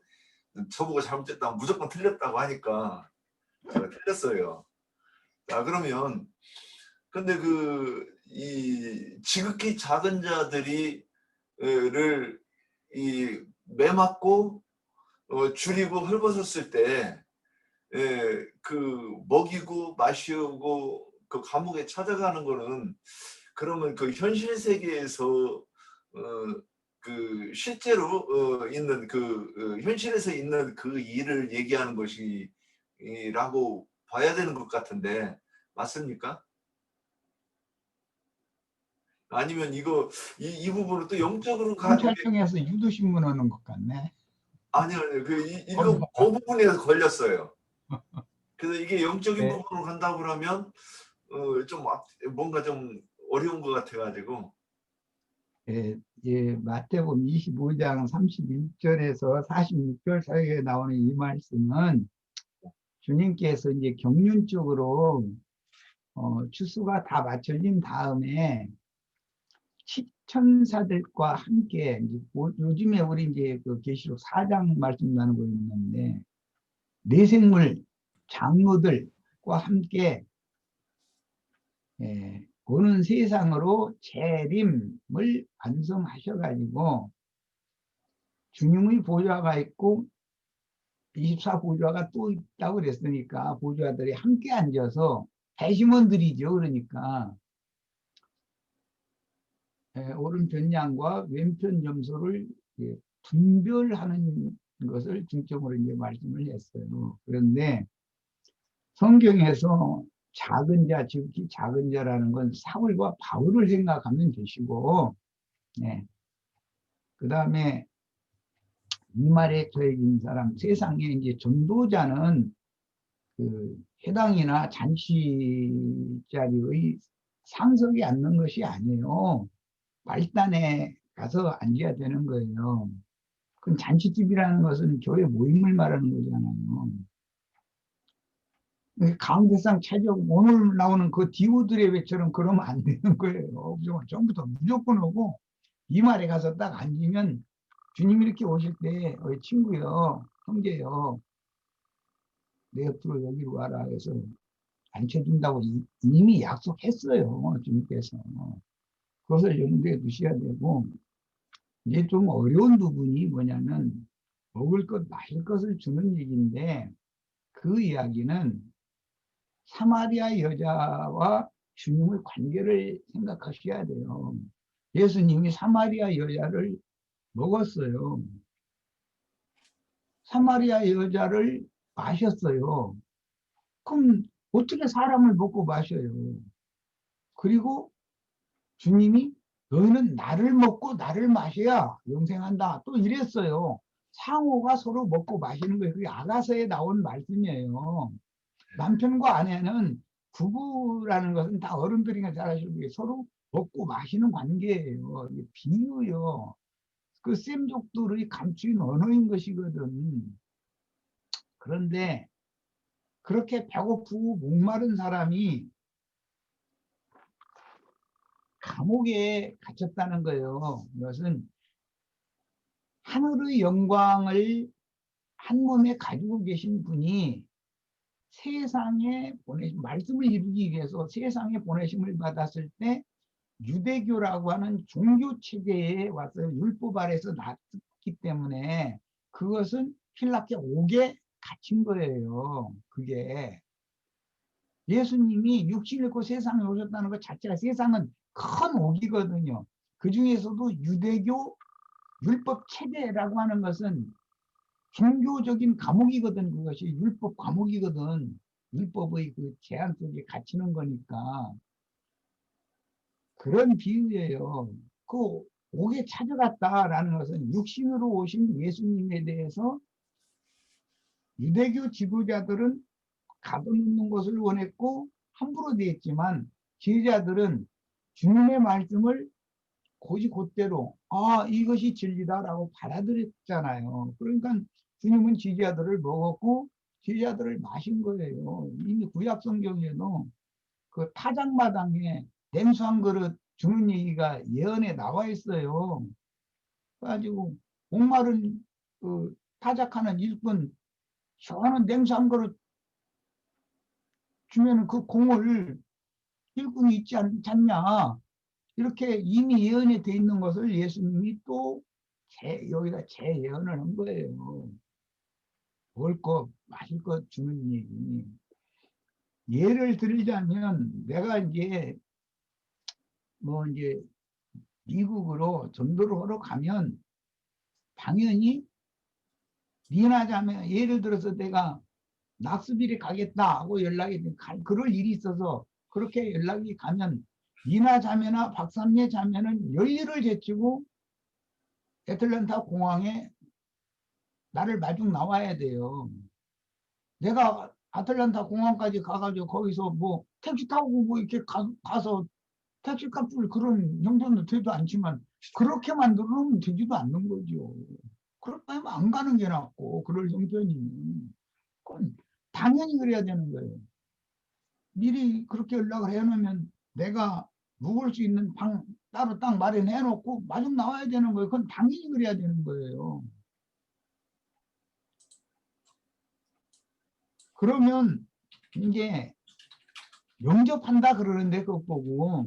저보고 잘못했다면 무조건 틀렸다고 하니까 제가 틀렸어요. 자, 그러면 근데 이 지극히 작은 자들이 를 매맞고 줄이고 헐벗었을 때 그 먹이고 마시고 그 감옥에 찾아가는 거는 그러면 그 현실 세계에서 그 실제로 있는 현실에서 있는 그 일을 얘기하는 것이라고 봐야 되는 것 같은데 맞습니까? 아니면 이 부분을 또 영적으로 경찰청에서 유도신문 하는 것 같네. 아니요, 그 부분에서 걸렸어요. 그래서 이게 영적인 네. 부분으로 간다고 그러면 좀 뭔가 좀 어려운 것 같아가지고. 마태복음 25장 31절에서 46절 사이에 나오는 이 말씀은 주님께서 이제 경륜적으로 추수가 다 맞춰진 다음에 천사들과 함께 요즘에 우리 이제 그 계시록 4장 말씀 나누고 있는데 내생물 장로들과 함께 오는 세상으로 재림을 완성하셔가지고 주님의 보좌가 있고 24보좌가 또 있다고 그랬으니까 보좌들이 함께 앉아서 배심원들이죠. 그러니까 오른편 양과 왼편 염소를 분별하는 것을 중점으로 이제 말씀을 했어요. 그런데 성경에서 작은 자, 지극히 작은 자라는 건 사울과 바울을 생각하면 되시고, 그 다음에 이 말에 더해진 사람, 세상에 이제 전도자는 그 해당이나 잔치 자리의 상석에 앉는 것이 아니에요. 말단에 가서 앉아야 되는 거예요. 그럼 잔치집이라는 것은 교회 모임을 말하는 거잖아요. 가운데상 차지하고 오늘 나오는 그 디오들의 배처럼 그러면 안 되는 거예요. 전부터 무조건 오고 이 말에 가서 딱 앉으면 주님이 이렇게 오실 때 친구요, 형제요, 내 옆으로 여기로 와라 해서 앉혀준다고 이미 약속했어요. 주님께서. 그것을 염두에 두셔야 되고, 이제 좀 어려운 부분이 뭐냐면 먹을 것, 마실 것을 주는 얘기인데, 그 이야기는 사마리아 여자와 주님의 관계를 생각하셔야 돼요. 예수님이 사마리아 여자를 먹었어요. 사마리아 여자를 마셨어요. 그럼 어떻게 사람을 먹고 마셔요? 그리고 주님이 너희는 나를 먹고 나를 마셔야 영생한다. 또 이랬어요. 상호가 서로 먹고 마시는 거예요. 그게 아가서에 나온 말씀이에요. 남편과 아내는 부부라는 것은 다 어른들이나 잘 아시는 게 서로 먹고 마시는 관계예요. 이게 비유요. 그 셈족들의 감추인 언어인 것이거든. 그런데 그렇게 배고프고 목마른 사람이 감옥에 갇혔다는 거예요. 이것은 하늘의 영광을 한 몸에 가지고 계신 분이 세상에 말씀을 이루기 위해서 세상에 보내심을 받았을 때 유대교라고 하는 종교 체계에 왔어요. 율법 아래서 났기 때문에 그것은 필라께 옥에 갇힌 거예요. 그게 예수님이 육신을 입고 세상에 오셨다는 것 자체가 세상은 큰 옥이거든요. 그 중에서도 유대교 율법 체계라고 하는 것은 종교적인 감옥이거든. 그것이 율법 감옥이거든. 율법의 그 제한 속에 갇히는 거니까. 그런 비유예요. 그 옥에 찾아갔다라는 것은 육신으로 오신 예수님에 대해서 유대교 지도자들은 가둬놓는 것을 원했고 함부로 대했지만 제자들은 주님의 말씀을 곧대로 이것이 진리다라고 받아들였잖아요. 그러니까 주님은 제자들을 먹었고 제자들을 마신 거예요. 이미 구약 성경에도 그 타작마당에 냉수 한 그릇 주는 얘기가 예언에 나와 있어요. 그래가지고 목마른 그 타작하는 일꾼 시원한 냉수 한 그릇 주면 그 공을 일꾼이 있지 않냐. 이렇게 이미 예언이 돼 있는 것을 예수님이 또 여기다 재예언을 한 거예요. 먹을 것, 마실 것 주는 얘기. 예를 들자면 내가 이제 미국으로 전도를 하러 가면 당연히 니나 자매, 예를 들어서 내가 낙스빌에 가겠다 하고 연락이 그럴 일이 있어서 그렇게 연락이 가면 니나 자매나 박삼례 자매는 열일을 제치고 애틀랜타 공항에 나를 마중 나와야 돼요. 내가 아틀란타 공항까지 가가지고 거기서 뭐 택시 타고 뭐 이렇게 가서 택시값을 그런 형편도 되지도 않지만 그렇게 만들어놓으면 되지도 않는 거죠. 그렇다면 안 가는 게 낫고 그럴 형편이면 그건 당연히 그래야 되는 거예요. 미리 그렇게 연락을 해놓으면 내가 묵을 수 있는 방 따로 딱 마련해놓고 마중 나와야 되는 거예요. 그건 당연히 그래야 되는 거예요. 그러면 이게 영접한다 그러는데 그거 보고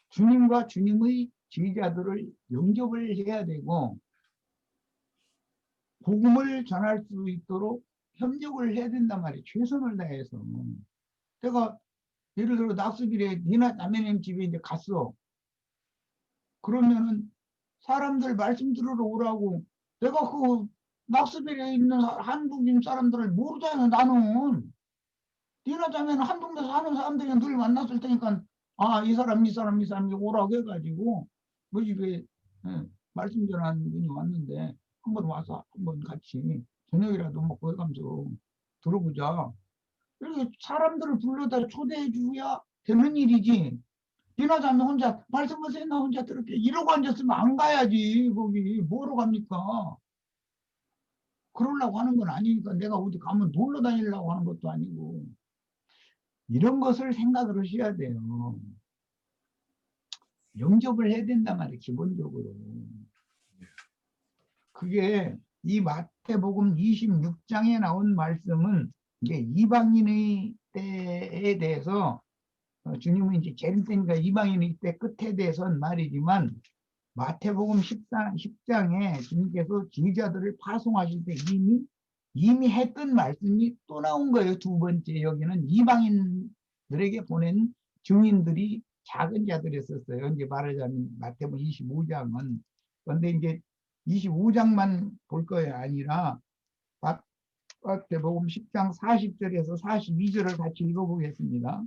주님과 주님의 제자들을 영접을 해야 되고 복음을 전할 수 있도록 협력을 해야 된단 말이에요. 최선을 다해서. 내가 예를 들어 낙수길에 니나 자매님 집에 이제 갔어. 그러면은 사람들 말씀 들으러 오라고 내가 그 낙수길에 있는 한국인 사람들을 모르잖아. 나는 니나 자매는 한동네에서 사는 사람들이랑 늘 만났을 테니까 이 사람이 오라고 해가지고 뭐 집에 말씀 전하는 분이 왔는데 한번 와서 한번 같이 저녁이라도 먹고 해가면서 들어보자. 이렇게 사람들을 불러다 초대해 주야 되는 일이지. 니나자면 혼자 말씀하세요. 나 혼자 들을게. 이러고 앉았으면 안 가야지. 거기 뭐로 갑니까? 그러려고 하는 건 아니니까. 내가 어디 가면 놀러 다니려고 하는 것도 아니고. 이런 것을 생각을 하셔야 돼요. 영접을 해야 된단 말이에요. 기본적으로. 그게 이 마태복음 26장에 나온 말씀은 이게 이방인의 때에 대해서 주님은 이제 재림때니까 이방인의 때 끝에 대해서는 말이지만 마태복음 10장에 주님께서 지휘자들을 파송하실 때 이미 했던 말씀이 또 나온 거예요. 두 번째 여기는 이방인들에게 보낸 증인들이 작은 자들이었어요. 이제 말하자면 마태복음 25장은. 그런데 이제 25장만 볼 거예요. 아니라 마태복음 10장 40절에서 42절을 같이 읽어보겠습니다.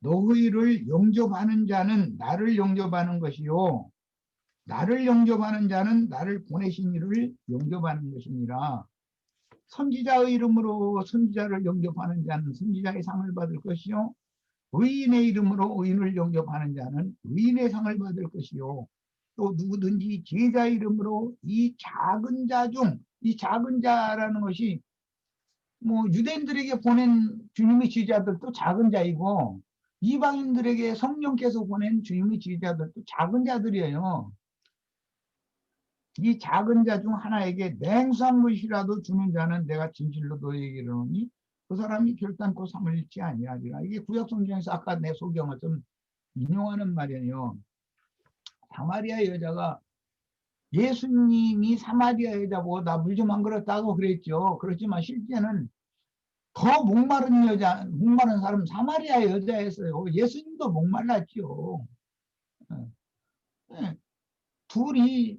너희를 영접하는 자는 나를 영접하는 것이요 나를 영접하는 자는 나를 보내신 이를 영접하는 것이니라. 선지자의 이름으로 선지자를 영접하는 자는 선지자의 상을 받을 것이요 의인의 이름으로 의인을 영접하는 자는 의인의 상을 받을 것이요 또 누구든지 제자의 이름으로 이 작은 자 중, 이 작은 자라는 것이 뭐 유대인들에게 보낸 주님의 제자들도 작은 자이고 이방인들에게 성령께서 보낸 주님의 제자들도 작은 자들이에요. 이 작은 자 중 하나에게 냉수한 것이라도 주는 자는 내가 진실로 너희에게 이르노니 그 사람이 결단코 상을 잃지 아니하리라. 이게 구약성경에서 아까 내 소경을 좀 인용하는 말이에요. 사마리아 여자가 예수님이 사마리아 여자보고 나 물 좀 안 그렇다고 그랬죠. 그렇지만 실제는 더 목마른 사람은 사마리아 여자였어요. 예수님도 목말랐죠. 둘이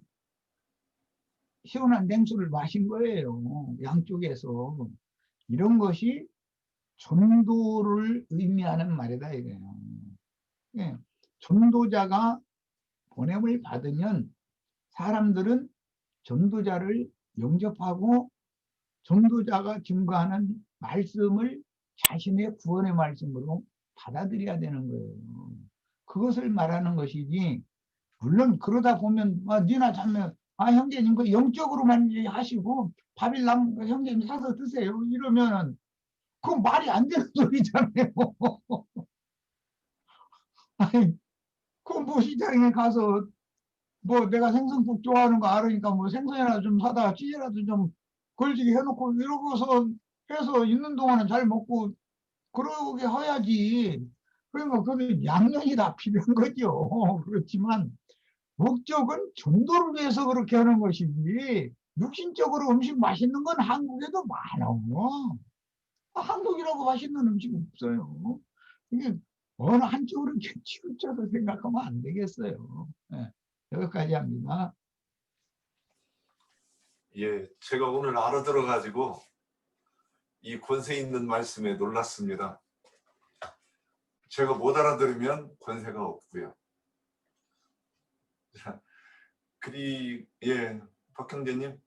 시원한 냉수를 마신 거예요. 양쪽에서. 이런 것이 전도를 의미하는 말이다 이거예요. 전도자가 보냄을 받으면 사람들은 전도자를 영접하고 전도자가 증거하는 말씀을 자신의 구원의 말씀으로 받아들여야 되는 거예요. 그것을 말하는 것이지. 물론 그러다 보면 니나 자면 형제님 그 영적으로만 하시고 밥일 남은 형제님 사서 드세요 이러면 그건 말이 안 되는 소리잖아요. 아니, 그 뭐 시장에 가서 뭐 내가 생선국 좋아하는 거 알으니까 뭐 생선이라도 좀 사다가 찌개라도 좀 걸지게 해놓고 이러고서 해서 있는 동안은 잘 먹고 그러게 해야지. 그러니까 그건 양면이 다 필요한 거죠. 그렇지만 목적은 전도를 위해서 그렇게 하는 것이지 육신적으로 음식 맛있는 건 한국에도 많아. 한국이라고 맛있는 음식 없어요. 이게 어느 한쪽으로 치우쳐서 생각하면 안 되겠어요. 네, 여기까지 합니다. 예, 제가 오늘 알아들어가지고 이 권세 있는 말씀에 놀랐습니다. 제가 못 알아들으면 권세가 없고요. 예, 박 형제님.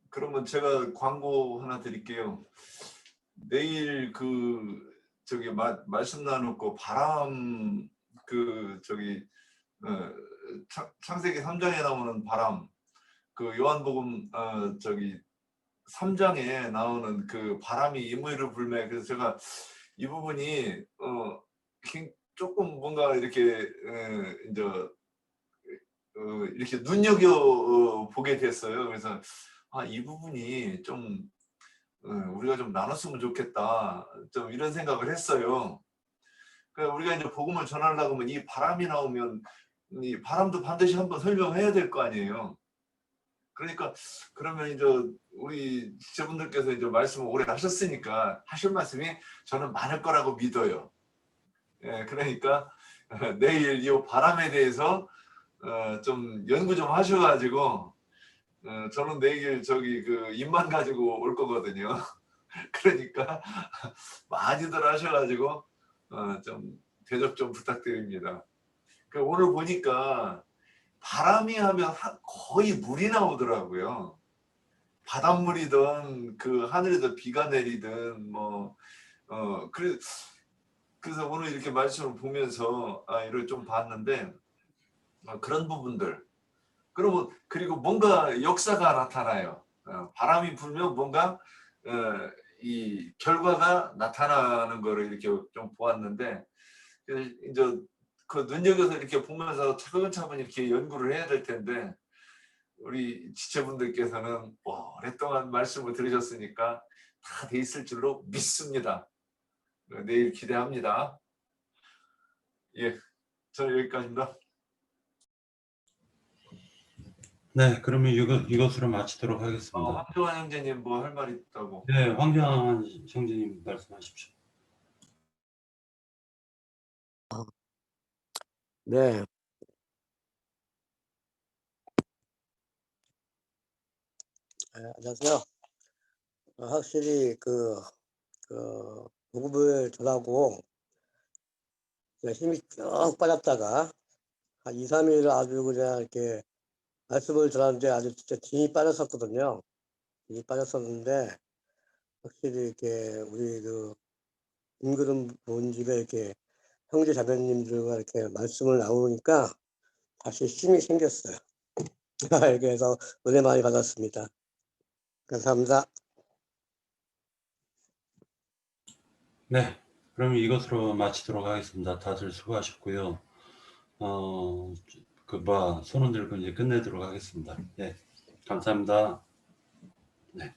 그러면 제가 광고 하나 드릴게요. 내일 말씀 나누고 바람 창세기 3장에 나오는 바람, 그 요한복음 3장에 나오는 그 바람이 이무이를 불매. 그래서 제가 이 부분이 조금 뭔가 이렇게 이렇게 눈여겨 보게 됐어요. 그래서 이 부분이 좀 우리가 좀 나눴으면 좋겠다. 좀 이런 생각을 했어요. 그러니까 우리가 이제 복음을 전하려고 하면 이 바람이 나오면 이 바람도 반드시 한번 설명해야 될 거 아니에요. 그러니까 그러면 이제 우리 지체분들께서 이제 말씀을 오래 하셨으니까 하실 말씀이 저는 많을 거라고 믿어요. 예, 그러니까 내일 이 바람에 대해서 좀 연구 좀 하셔가지고 저는 내일 입만 가지고 올 거거든요. 그러니까 많이들 하셔가지고 좀 대접 좀 부탁드립니다. 오늘 보니까 바람이 하면 거의 물이 나오더라고요. 바닷물이든 그 하늘에서 비가 내리든 그래서 오늘 이렇게 말씀을 보면서 이걸 좀 봤는데 그런 부분들 그리고 뭔가 역사가 나타나요. 바람이 불면 뭔가 이 결과가 나타나는 거를 이렇게 좀 보았는데 이제 그 눈여겨서 이렇게 보면서 차근차근 이렇게 연구를 해야 될 텐데 우리 지체분들께서는 오랫동안 말씀을 들으셨으니까 다 돼 있을 줄로 믿습니다. 내일 기대합니다. 예, 저는 여기까지입니다. 네, 그러면 이것으로 마치도록 하겠습니다. 황교안 형제님 뭐 할 말 있다고? 네, 황교안 형제님 말씀하십시오. 네. 안녕하세요. 확실히 보급을 전하고 힘이 쭉 빠졌다가 한 2, 3일 아주 그냥 이렇게 말씀을 전하는데 아주 진짜 힘이 빠졌었거든요. 힘이 빠졌었는데 확실히 이렇게 우리 임그름 본집에 이렇게 형제 자매님들과 이렇게 말씀을 나누니까 다시 힘이 생겼어요. 이렇게 해서 은혜 많이 받았습니다. 감사합니다. 네, 그러면 이것으로 마치도록 하겠습니다. 다들 수고하셨고요. 손을 들고 이제 끝내도록 하겠습니다. 네, 감사합니다. 네.